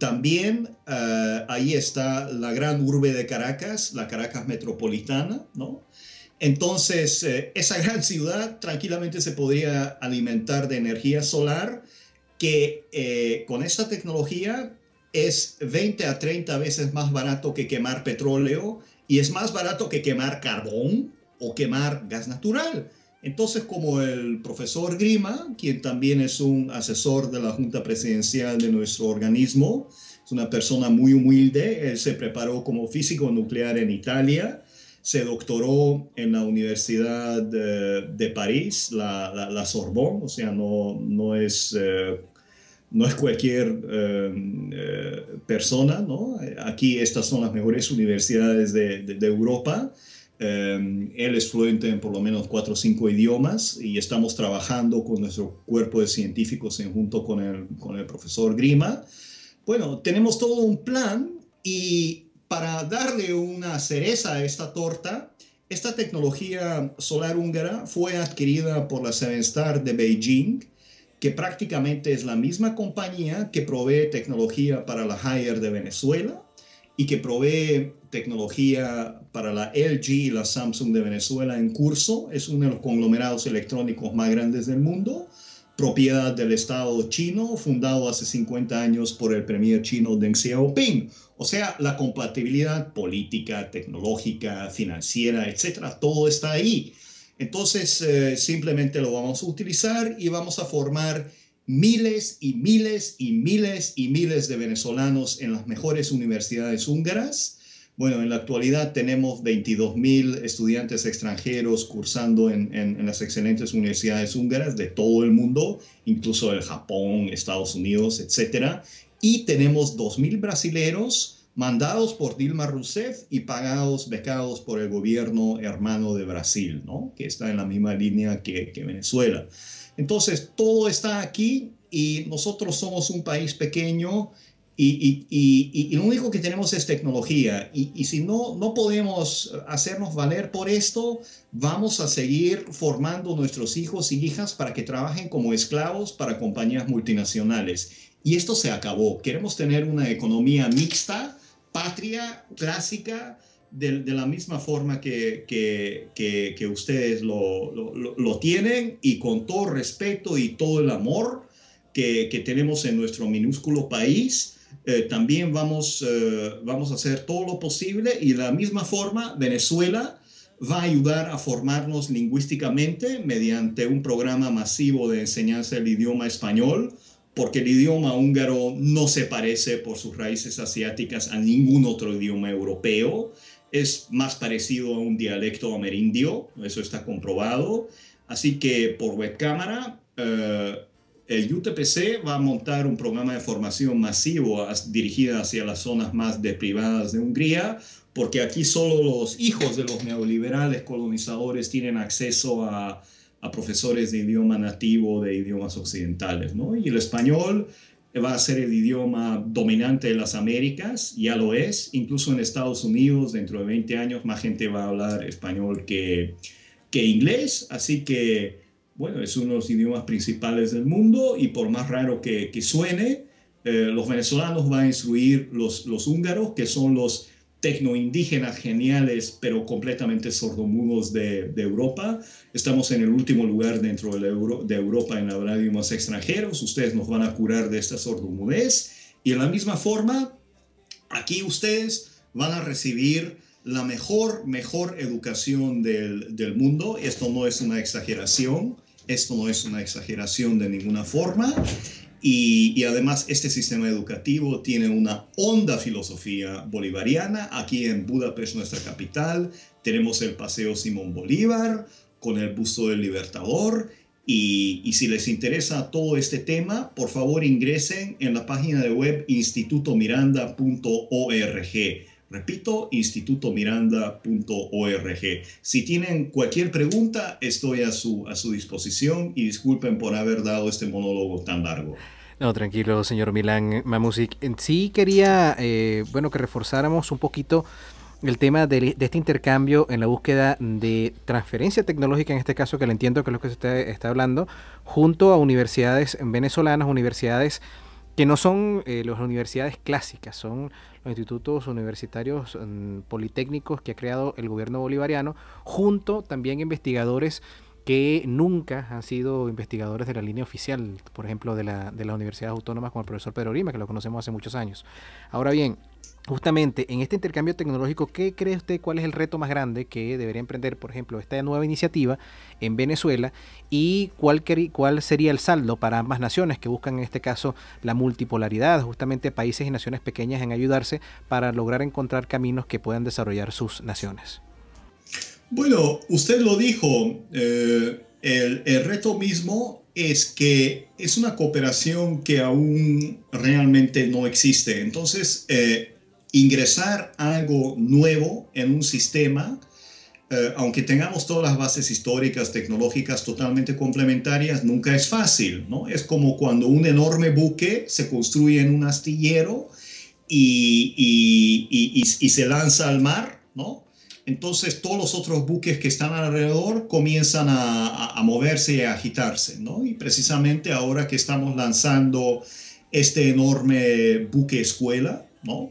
también ahí está la gran urbe de Caracas, la Caracas metropolitana, ¿no? Entonces, esa gran ciudad tranquilamente se podría alimentar de energía solar, que con esta tecnología es 20 a 30 veces más barato que quemar petróleo, y es más barato que quemar carbón o quemar gas natural. Entonces, como el profesor Grima, quien también es un asesor de la Junta Presidencial de nuestro organismo, es una persona muy humilde. Él se preparó como físico nuclear en Italia, se doctoró en la Universidad de París, la Sorbonne, o sea, no es cualquier persona, ¿no? Aquí estas son las mejores universidades de Europa. Él es fluente en por lo menos 4 o 5 idiomas, y estamos trabajando con nuestro cuerpo de científicos junto con el profesor Grima. Bueno, tenemos todo un plan, y para darle una cereza a esta torta, esta tecnología solar húngara fue adquirida por la Seven Star de Beijing, que prácticamente es la misma compañía que provee tecnología para la Haier de Venezuela y que provee tecnología para la LG y la Samsung de Venezuela en curso. Es uno de los conglomerados electrónicos más grandes del mundo, propiedad del Estado chino, fundado hace 50 años por el premier chino Deng Xiaoping. O sea, la compatibilidad política, tecnológica, financiera, etcétera, todo está ahí. Entonces, simplemente lo vamos a utilizar y vamos a formar miles y miles y miles y miles de venezolanos en las mejores universidades húngaras. Bueno, en la actualidad tenemos 22,000 estudiantes extranjeros cursando en las excelentes universidades húngaras de todo el mundo, incluso del Japón, Estados Unidos, etcétera. Y tenemos 2,000 brasileros mandados por Dilma Rousseff y pagados, becados por el gobierno hermano de Brasil, ¿no? Que está en la misma línea que Venezuela. Entonces, todo está aquí y nosotros somos un país pequeño y lo único que tenemos es tecnología. Y si no podemos hacernos valer por esto, vamos a seguir formando nuestros hijos y hijas para que trabajen como esclavos para compañías multinacionales. Y esto se acabó. Queremos tener una economía mixta, patria, clásica, de la misma forma que ustedes lo tienen, y con todo respeto y todo el amor que tenemos en nuestro minúsculo país. También vamos a hacer todo lo posible, y de la misma forma Venezuela va a ayudar a formarnos lingüísticamente mediante un programa masivo de enseñanza del idioma español, porque el idioma húngaro no se parece por sus raíces asiáticas a ningún otro idioma europeo. Es más parecido a un dialecto amerindio, eso está comprobado. Así que por webcámara, el UTPC va a montar un programa de formación masivo dirigido hacia las zonas más deprivadas de Hungría, porque aquí solo los hijos de los neoliberales colonizadores tienen acceso a profesores de idioma nativo de idiomas occidentales, ¿no? Y el español va a ser el idioma dominante de las Américas, ya lo es. Incluso en Estados Unidos, dentro de 20 años, más gente va a hablar español que inglés. Así que, bueno, es uno de los idiomas principales del mundo, y por más raro que suene, los venezolanos van a instruir los húngaros, que son los tecnoindígenas geniales, pero completamente sordomudos de Europa. Estamos en el último lugar dentro de Europa en hablar idiomas extranjeros. Ustedes nos van a curar de esta sordomudez. Y de la misma forma, aquí ustedes van a recibir la mejor educación del mundo. Esto no es una exageración. Esto no es una exageración de ninguna forma. Y además este sistema educativo tiene una honda filosofía bolivariana. Aquí en Budapest, nuestra capital, tenemos el Paseo Simón Bolívar con el busto del Libertador. Y si les interesa todo este tema, por favor ingresen en la página de web institutomiranda.org. Repito, institutomiranda.org. Si tienen cualquier pregunta, estoy a su disposición, y disculpen por haber dado este monólogo tan largo. No, tranquilo, señor Milan Mamusic. Sí quería, que reforzáramos un poquito el tema de este intercambio en la búsqueda de transferencia tecnológica, en este caso, que le entiendo que es lo que usted está hablando, junto a universidades venezolanas, universidades que no son las universidades clásicas, son los institutos universitarios politécnicos que ha creado el gobierno bolivariano, junto también a investigadores que nunca han sido investigadores de la línea oficial, por ejemplo, de las universidades autónomas, como el profesor Pedro Lima, que lo conocemos hace muchos años. Ahora bien, justamente en este intercambio tecnológico, ¿qué cree usted cuál es el reto más grande que debería emprender, por ejemplo, esta nueva iniciativa en Venezuela, y cuál sería el saldo para ambas naciones que buscan en este caso la multipolaridad, justamente países y naciones pequeñas en ayudarse para lograr encontrar caminos que puedan desarrollar sus naciones? Bueno, usted lo dijo, el reto mismo es que es una cooperación que aún realmente no existe. Entonces, ingresar algo nuevo en un sistema, aunque tengamos todas las bases históricas, tecnológicas totalmente complementarias, nunca es fácil, ¿no? Es como cuando un enorme buque se construye en un astillero y se lanza al mar, ¿no? Entonces todos los otros buques que están alrededor comienzan a moverse y a agitarse, ¿no? Y precisamente ahora que estamos lanzando este enorme buque escuela, ¿no?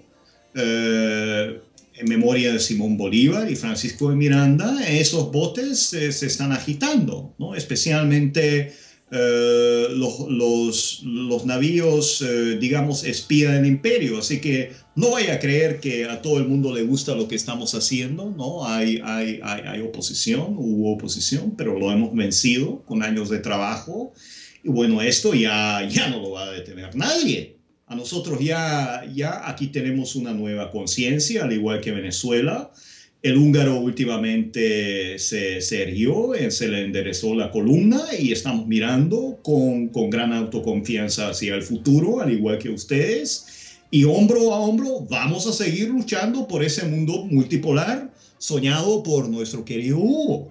En memoria de Simón Bolívar y Francisco de Miranda, esos botes se están agitando, ¿no? Especialmente los navíos, digamos, espía del imperio. Así que no vaya a creer que a todo el mundo le gusta lo que estamos haciendo, ¿no? Hay oposición, hubo oposición, pero lo hemos vencido con años de trabajo. Y bueno, esto ya no lo va a detener nadie. A nosotros ya aquí tenemos una nueva conciencia, al igual que Venezuela. El húngaro últimamente se erguió, se le enderezó la columna y estamos mirando con gran autoconfianza hacia el futuro, al igual que ustedes. Y hombro a hombro vamos a seguir luchando por ese mundo multipolar soñado por nuestro querido Hugo.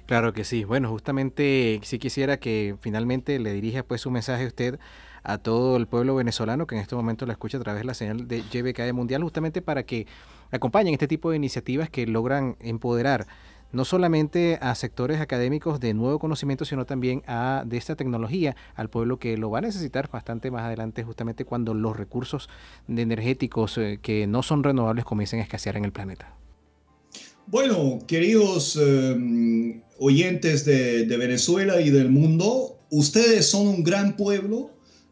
Claro que sí. Bueno, justamente sí quisiera que finalmente le dirija pues un mensaje a usted a todo el pueblo venezolano que en este momento la escucha a través de la señal de YBKE Mundial, justamente para que acompañen este tipo de iniciativas que logran empoderar no solamente a sectores académicos de nuevo conocimiento, sino también de esta tecnología al pueblo que lo va a necesitar bastante más adelante, justamente cuando los recursos energéticos que no son renovables comiencen a escasear en el planeta. Bueno, queridos oyentes de Venezuela y del mundo, ustedes son un gran pueblo.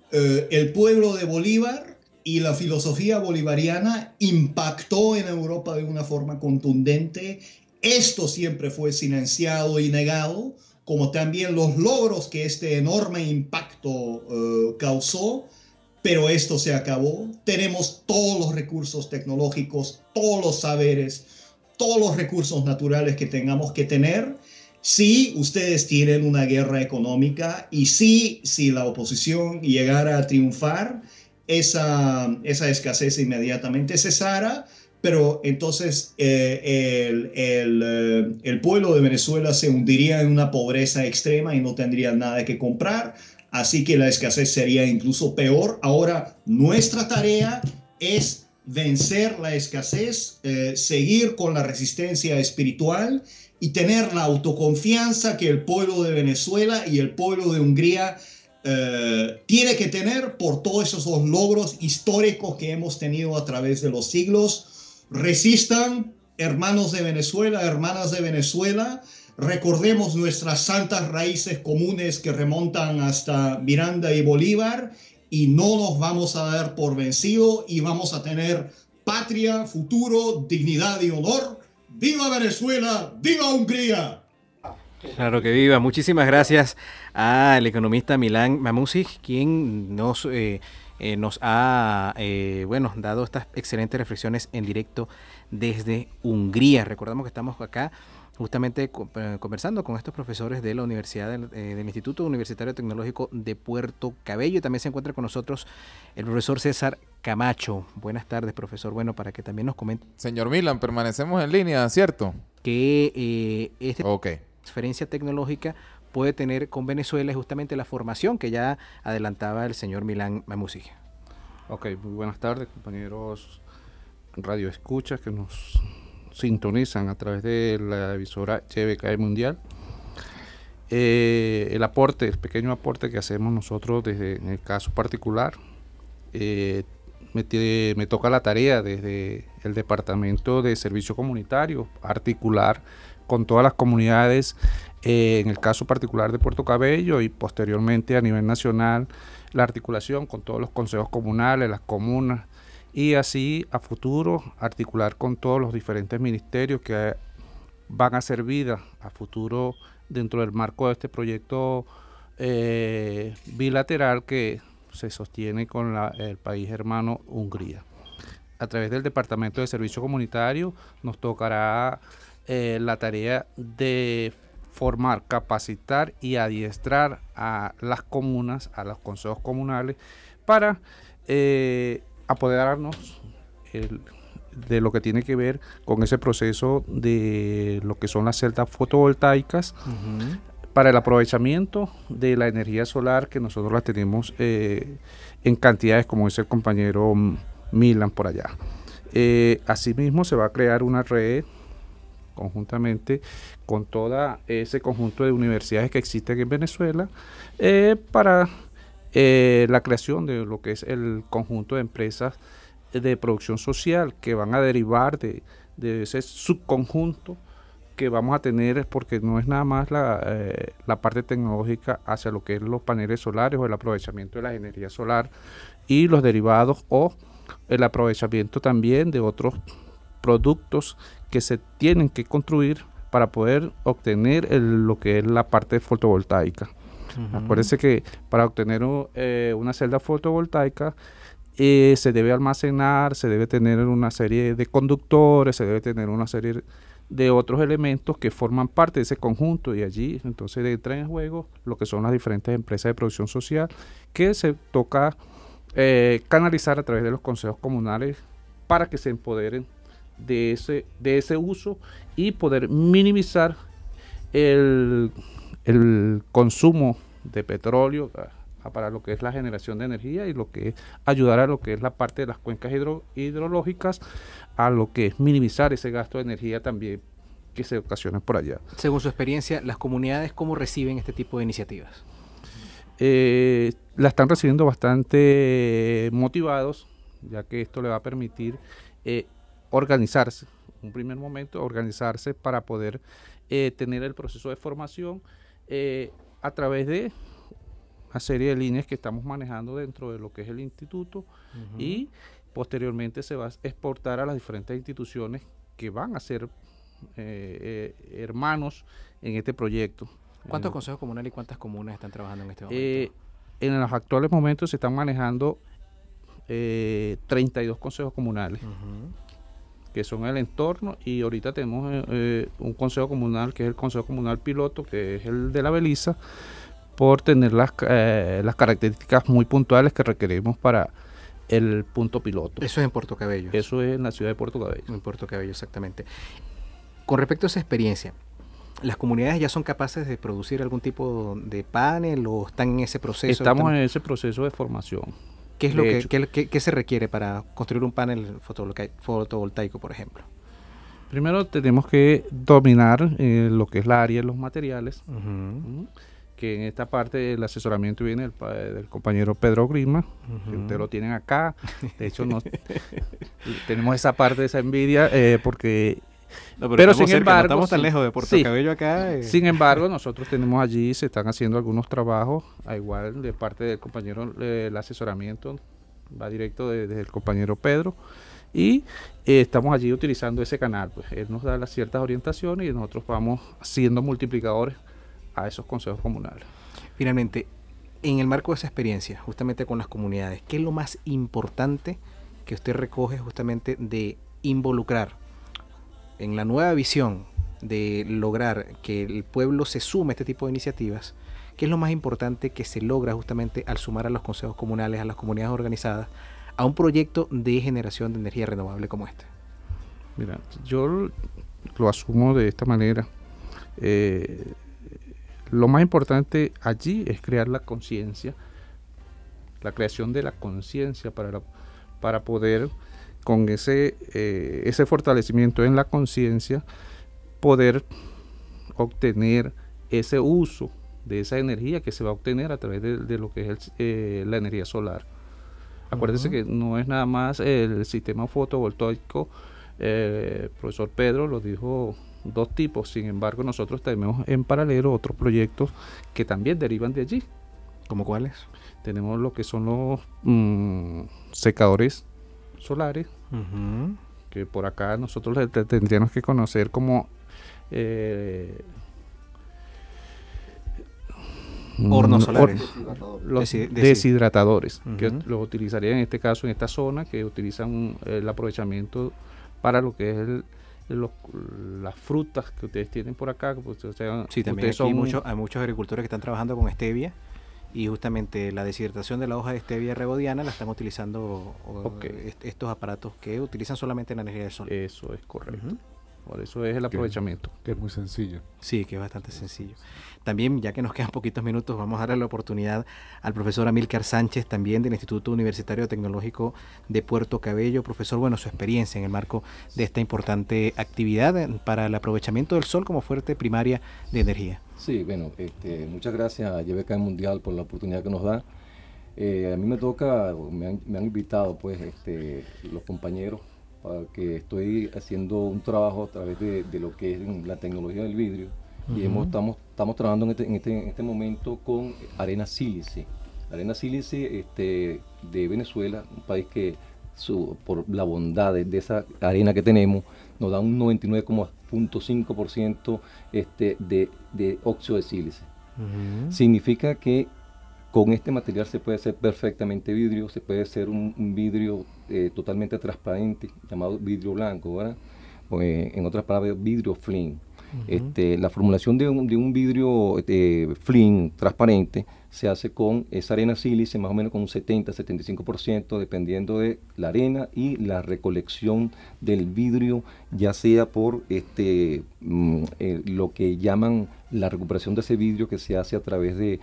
El pueblo de Bolívar y la filosofía bolivariana impactó en Europa de una forma contundente. Esto siempre fue silenciado y negado, como también los logros que este enorme impacto causó, pero esto se acabó. Tenemos todos los recursos tecnológicos, todos los saberes, todos los recursos naturales que tengamos que tener. Sí, ustedes tienen una guerra económica y sí, si la oposición llegara a triunfar, esa escasez inmediatamente cesara, pero entonces el pueblo de Venezuela se hundiría en una pobreza extrema y no tendría nada que comprar, así que la escasez sería incluso peor. Ahora, nuestra tarea es vencer la escasez, seguir con la resistencia espiritual y tener la autoconfianza que el pueblo de Venezuela y el pueblo de Hungría tiene que tener por todos esos logros históricos que hemos tenido a través de los siglos. Resistan, hermanos de Venezuela, hermanas de Venezuela. Recordemos nuestras santas raíces comunes que remontan hasta Miranda y Bolívar y no nos vamos a dar por vencido y vamos a tener patria, futuro, dignidad y honor. ¡Viva Venezuela! ¡Viva Hungría! Claro que viva. Muchísimas gracias al economista Milan Mamouzic, quien nos ha dado estas excelentes reflexiones en directo desde Hungría. Recordamos que estamos acá justamente conversando con estos profesores de la Universidad del Instituto Universitario Tecnológico de Puerto Cabello. También se encuentra con nosotros el profesor César Camacho. Buenas tardes, profesor. Bueno, para que también nos comente. Señor Milan, permanecemos en línea, ¿cierto? Que Okay. Transferencia tecnológica puede tener con Venezuela justamente la formación que ya adelantaba el señor Milan Mamouzic. Ok, muy buenas tardes, compañeros radio escuchas que nos sintonizan a través de la emisora YBKE Mundial. El pequeño aporte que hacemos nosotros en el caso particular, me toca la tarea desde el Departamento de Servicio Comunitario, articular con todas las comunidades, en el caso particular de Puerto Cabello y posteriormente a nivel nacional, la articulación con todos los consejos comunales, las comunas, y así a futuro articular con todos los diferentes ministerios que van a ser vida a futuro dentro del marco de este proyecto bilateral que se sostiene con el país hermano Hungría. A través del Departamento de Servicio Comunitario nos tocará la tarea de formar, capacitar y adiestrar a las comunas, a los consejos comunales, para apoderarnos de lo que tiene que ver con ese proceso de lo que son las celdas fotovoltaicas, para el aprovechamiento de la energía solar, que nosotros la tenemos en cantidades, como dice el compañero Milan por allá. Asimismo, se va a crear una red conjuntamente con todo ese conjunto de universidades que existen en Venezuela para la creación de lo que es el conjunto de empresas de producción social que van a derivar de ese subconjunto que vamos a tener, porque no es nada más la parte tecnológica hacia lo que es los paneles solares o el aprovechamiento de la energía solar y los derivados, o el aprovechamiento también de otros productos que se tienen que construir para poder obtener lo que es la parte fotovoltaica. Acuérdense que para obtener una celda fotovoltaica se debe almacenar, se debe tener una serie de conductores, se debe tener una serie de otros elementos que forman parte de ese conjunto, y allí entonces entra en juego lo que son las diferentes empresas de producción social que se toca canalizar a través de los consejos comunales para que se empoderen de ese uso y poder minimizar el consumo de petróleo para lo que es la generación de energía y lo que es ayudar a lo que es la parte de las cuencas hidrológicas, a lo que es minimizar ese gasto de energía también que se ocasiona por allá. Según su experiencia, ¿las comunidades cómo reciben este tipo de iniciativas? La están recibiendo bastante motivados, ya que esto le va a permitir organizarse, un primer momento, organizarse para poder tener el proceso de formación a través de una serie de líneas que estamos manejando dentro de lo que es el instituto, y posteriormente se va a exportar a las diferentes instituciones que van a ser hermanos en este proyecto. ¿Cuántos consejos comunales y cuántas comunas están trabajando en este momento? En los actuales momentos se están manejando 32 consejos comunales que son el entorno, y ahorita tenemos un consejo comunal que es el consejo comunal piloto, que es el de la Beliza, por tener las características muy puntuales que requerimos para el punto piloto. Eso es en Puerto Cabello. Eso es en la ciudad de Puerto Cabello. En Puerto Cabello, exactamente. Con respecto a esa experiencia, ¿las comunidades ya son capaces de producir algún tipo de panel o están en ese proceso? Estamos en ese proceso de formación. ¿Qué es lo que se requiere para construir un panel fotovoltaico, por ejemplo? Primero tenemos que dominar lo que es la área de los materiales, que en esta parte el asesoramiento viene del compañero Pedro Grima, que ustedes lo tienen acá. De hecho, tenemos esa parte de esa envidia, porque... No, pero sin embargo, no estamos tan lejos de Puerto Cabello acá. Sin embargo, nosotros tenemos allí, se están haciendo algunos trabajos, igual de parte del compañero, el asesoramiento va directo desde el compañero Pedro, y estamos allí utilizando ese canal. Pues él nos da las ciertas orientaciones y nosotros vamos siendo multiplicadores a esos consejos comunales. Finalmente, en el marco de esa experiencia, justamente con las comunidades, ¿qué es lo más importante que usted recoge justamente de involucrar en la nueva visión de lograr que el pueblo se sume a este tipo de iniciativas? ¿Qué es lo más importante que se logra justamente al sumar a los consejos comunales, a las comunidades organizadas, a un proyecto de generación de energía renovable como este? Mira, yo lo asumo de esta manera. Lo más importante allí es crear la conciencia, la creación de la conciencia para poder, con ese fortalecimiento en la conciencia, poder obtener ese uso de esa energía que se va a obtener a través de lo que es la energía solar. Acuérdense que no es nada más el sistema fotovoltaico, profesor Pedro lo dijo, 2 tipos. Sin embargo, nosotros tenemos en paralelo otros proyectos que también derivan de allí. ¿Cómo cuáles? Tenemos lo que son los secadores solares, que por acá nosotros tendríamos que conocer como hornos solares, los deshidratadores, que los utilizarían en este caso en esta zona, que utilizan el aprovechamiento para lo que es las frutas que ustedes tienen por acá. Pues, o sea, sí, también aquí hay muchos agricultores que están trabajando con stevia, y justamente la deshidratación de la hoja de stevia rebodiana la están utilizando estos aparatos que utilizan solamente la energía del sol. Eso es correcto. Por eso es el aprovechamiento. Que es muy sencillo. Sí, que es bastante sencillo. También, ya que nos quedan poquitos minutos, vamos a darle la oportunidad al profesor Amílcar Sánchez, también del Instituto Universitario Tecnológico de Puerto Cabello. Profesor, bueno, su experiencia en el marco de esta importante actividad para el aprovechamiento del sol como fuente primaria de energía. Sí, bueno, muchas gracias a YBK Mundial por la oportunidad que nos da. A mí me toca, me han invitado pues los compañeros para que estoy haciendo un trabajo a través de lo que es la tecnología del vidrio. Y estamos trabajando en este momento con Arena Sílice. Arena Sílice de Venezuela, un país que por la bondad de esa arena que tenemos, nos da un 99,5% de óxido de sílice. Significa que con este material se puede hacer perfectamente vidrio, se puede hacer un vidrio totalmente transparente, llamado vidrio blanco, ¿verdad? En otras palabras, vidrio Flint. La formulación de un vidrio Flint transparente se hace con esa arena sílice, más o menos con un 70-75%, dependiendo de la arena y la recolección del vidrio, ya sea por lo que llaman la recuperación de ese vidrio, que se hace a través de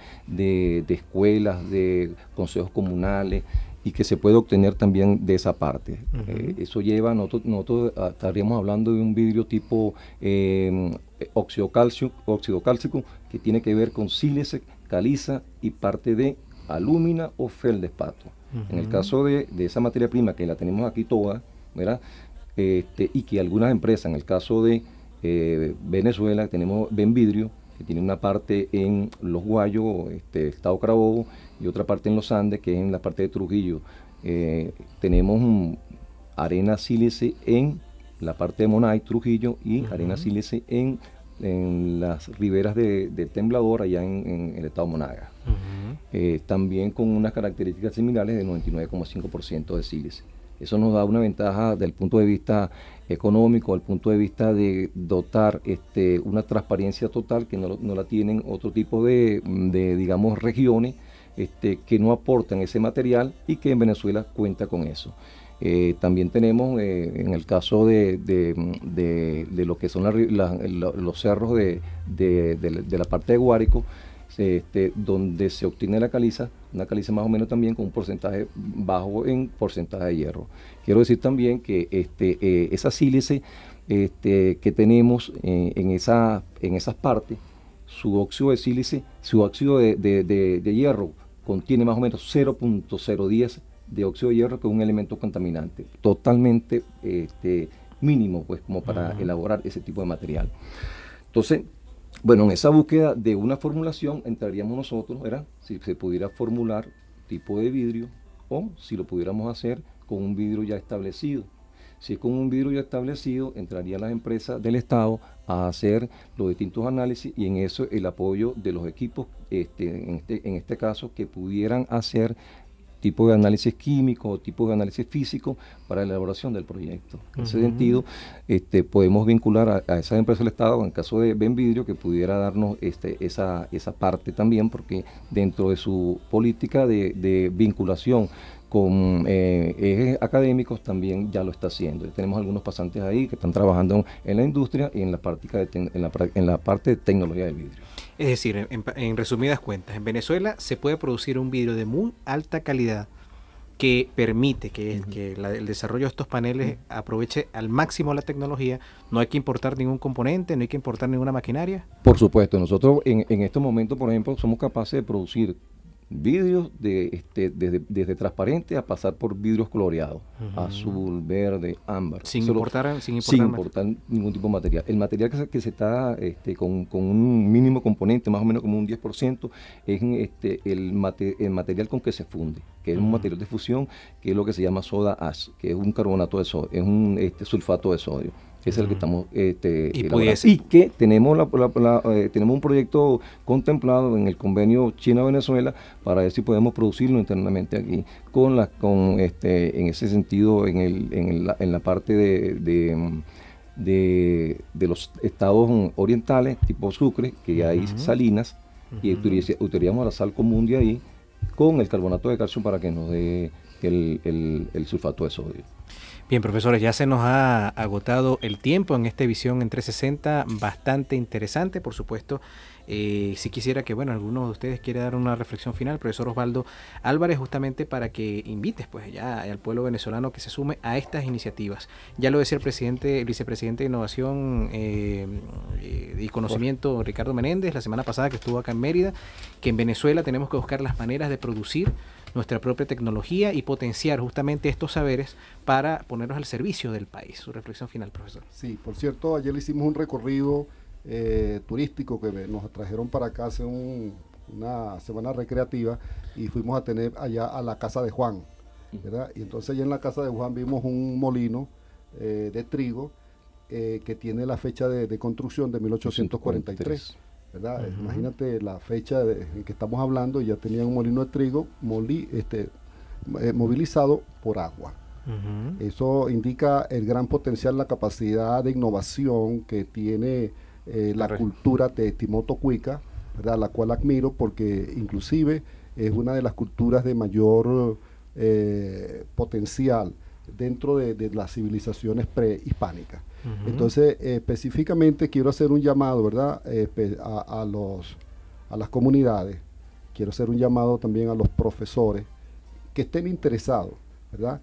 escuelas, de consejos comunales, y que se puede obtener también de esa parte. Eso lleva, nosotros estaríamos hablando de un vidrio tipo óxido cálcico, que tiene que ver con sílice, caliza y parte de alúmina o feldespato. En el caso de esa materia prima, que la tenemos aquí toda, ¿verdad? Y que algunas empresas, en el caso de Venezuela, tenemos Benvidrio, que tiene una parte en Los Guayos, Estado Carabobo, y otra parte en Los Andes, que es en la parte de Trujillo. Tenemos arena sílice en la parte de Monay, Trujillo, y arena sílice en las riberas de Temblador, allá en el estado Monaga. También con unas características similares de 99,5% de sílice. Eso nos da una ventaja desde el punto de vista económico, desde el punto de vista de dotar una transparencia total que no la tienen otro tipo de digamos, regiones que no aportan ese material, y que en Venezuela cuenta con eso. También tenemos, en el caso de lo que son los cerros de la parte de Guárico, donde se obtiene la caliza, una caliza más o menos también con un porcentaje bajo en porcentaje de hierro. Quiero decir también que esa sílice que tenemos en esas partes, su óxido de sílice, su óxido de hierro contiene más o menos 0.010 de óxido de hierro, que es un elemento contaminante totalmente mínimo, pues, como para elaborar ese tipo de material. Entonces, bueno, en esa búsqueda de una formulación entraríamos nosotros, ¿verdad? Si se pudiera formular tipo de vidrio, o si lo pudiéramos hacer con un vidrio ya establecido. Si es con un vidrio ya establecido, entrarían las empresas del Estado a hacer los distintos análisis, y en eso el apoyo de los equipos, en este caso, que pudieran hacer tipo de análisis químico o tipo de análisis físico para la elaboración del proyecto. En ese sentido, podemos vincular a esas empresas del Estado, en el caso de Benvidrio, que pudiera darnos esa parte también, porque dentro de su política de vinculación con ejes académicos también ya lo está haciendo. Tenemos algunos pasantes ahí que están trabajando en la industria y en la parte de tecnología del vidrio. Es decir, en resumidas cuentas, en Venezuela se puede producir un vidrio de muy alta calidad que permite que el desarrollo de estos paneles aproveche al máximo la tecnología. No hay que importar ningún componente, no hay que importar ninguna maquinaria. Por supuesto, nosotros en estos momentos, por ejemplo, somos capaces de producir vidrios desde transparente a pasar por vidrios coloreados, azul, verde, ámbar. Sin importar ningún tipo de material. El material que se está con un mínimo componente, más o menos como un 10%, es el material con que se funde, que es un material de fusión, que es lo que se llama soda ash, que es un carbonato de sodio, es un sulfato de sodio. Es el que estamos y que tenemos tenemos un proyecto contemplado en el convenio China-Venezuela para ver si podemos producirlo internamente aquí, en ese sentido, en la parte de los estados orientales, tipo Sucre, que hay salinas, y utilizaríamos la sal común de ahí con el carbonato de calcio para que nos dé el sulfato de sodio. Bien, profesores, ya se nos ha agotado el tiempo en esta visión en 360, bastante interesante, por supuesto. Si quisiera que, bueno, alguno de ustedes quiera dar una reflexión final, profesor Osvaldo Álvarez, justamente para que invites pues ya al pueblo venezolano que se sume a estas iniciativas. Ya lo decía el vicepresidente de Innovación y Conocimiento, Ricardo Menéndez, la semana pasada que estuvo acá en Mérida, que en Venezuela tenemos que buscar las maneras de producir nuestra propia tecnología y potenciar justamente estos saberes para ponerlos al servicio del país. Su reflexión final, profesor. Sí, por cierto, ayer le hicimos un recorrido turístico que nos trajeron para acá hace una semana recreativa y fuimos a tener allá a la casa de Juan, ¿verdad? Y entonces allá en la casa de Juan vimos un molino de trigo que tiene la fecha de construcción de 1843. ¿Verdad? Uh-huh. Imagínate la fecha en que estamos hablando, ya tenían un molino de trigo movilizado por agua. Uh-huh. Eso indica el gran potencial, la capacidad de innovación que tiene la cultura de Timoto Cuica, ¿verdad? La cual admiro porque inclusive es una de las culturas de mayor potencial dentro de las civilizaciones prehispánicas. Uh-huh. Entonces, específicamente quiero hacer un llamado, ¿verdad? A las comunidades, quiero hacer un llamado también a los profesores que estén interesados, ¿verdad?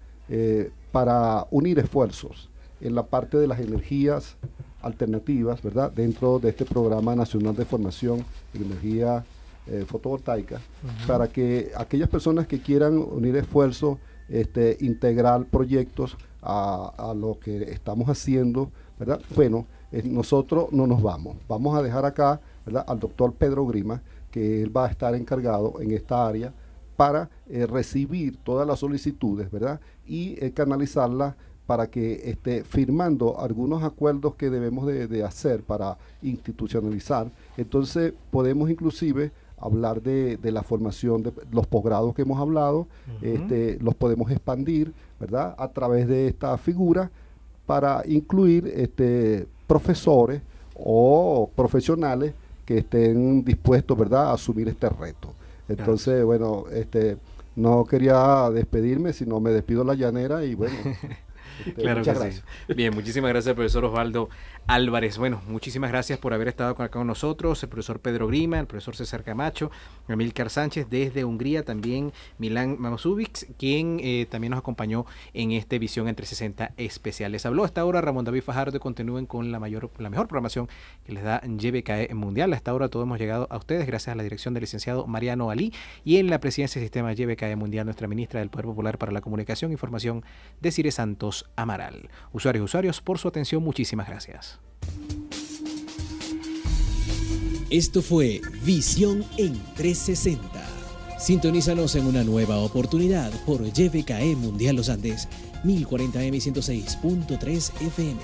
Para unir esfuerzos en la parte de las energías alternativas, ¿verdad? Dentro de este Programa Nacional de Formación en Energía Fotovoltaica, uh-huh, para que aquellas personas que quieran unir esfuerzos, integrar proyectos a lo que estamos haciendo, ¿verdad? Bueno, nosotros no nos vamos a dejar acá, ¿verdad?, al doctor Pedro Grima, que él va a estar encargado en esta área para recibir todas las solicitudes, ¿verdad?, y canalizarlas para que esté firmando algunos acuerdos que debemos de hacer para institucionalizar. Entonces podemos inclusive hablar de la formación de los posgrados que hemos hablado, uh-huh, los podemos expandir, ¿verdad?, a través de esta figura para incluir profesores o profesionales que estén dispuestos, ¿verdad?, a asumir este reto. Entonces, bueno, no quería despedirme, sino me despido la llanera y bueno. Claro muchas gracias. Sí. Bien, muchísimas gracias, profesor Osvaldo Álvarez. Bueno, muchísimas gracias por haber estado acá con nosotros, el profesor Pedro Grima, el profesor César Camacho, Amílcar Sánchez desde Hungría, también Milan Mamosubic, quien también nos acompañó en este Visión en 360 especial. Les habló hasta ahora Ramón David Fajardo. Continúen con la mejor programación que les da YBKE Mundial. Hasta ahora todos hemos llegado a ustedes gracias a la dirección del licenciado Mariano Ali y en la presidencia del sistema YBKE Mundial, nuestra ministra del Poder Popular para la Comunicación e Información, Desiree Santos Amaral. Usuarios, por su atención, muchísimas gracias. Esto fue Visión en 360. Sintonízanos en una nueva oportunidad por YBKE Mundial Los Andes, 1040M 106.3 FM.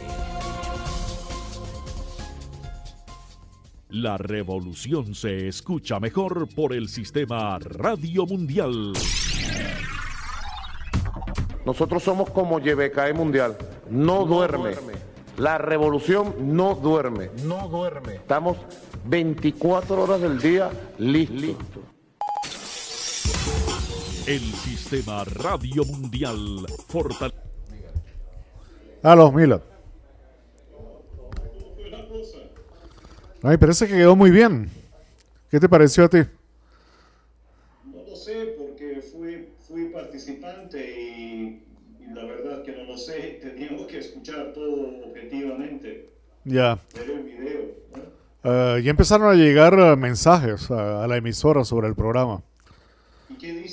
La revolución se escucha mejor por el sistema Radio Mundial. Nosotros somos como YBKE Mundial, no duerme. La revolución no duerme. No duerme. Estamos 24 horas del día listos. El sistema Radio Mundial fortalece. Aló, Mila. Ay, parece que quedó muy bien. ¿Qué te pareció a ti? No lo sé, porque fui participante y la verdad que no lo sé. Teníamos que escuchar todo objetivamente. Ya. Ver el video, ¿no? Ya empezaron a llegar mensajes a la emisora sobre el programa. ¿Y qué dice?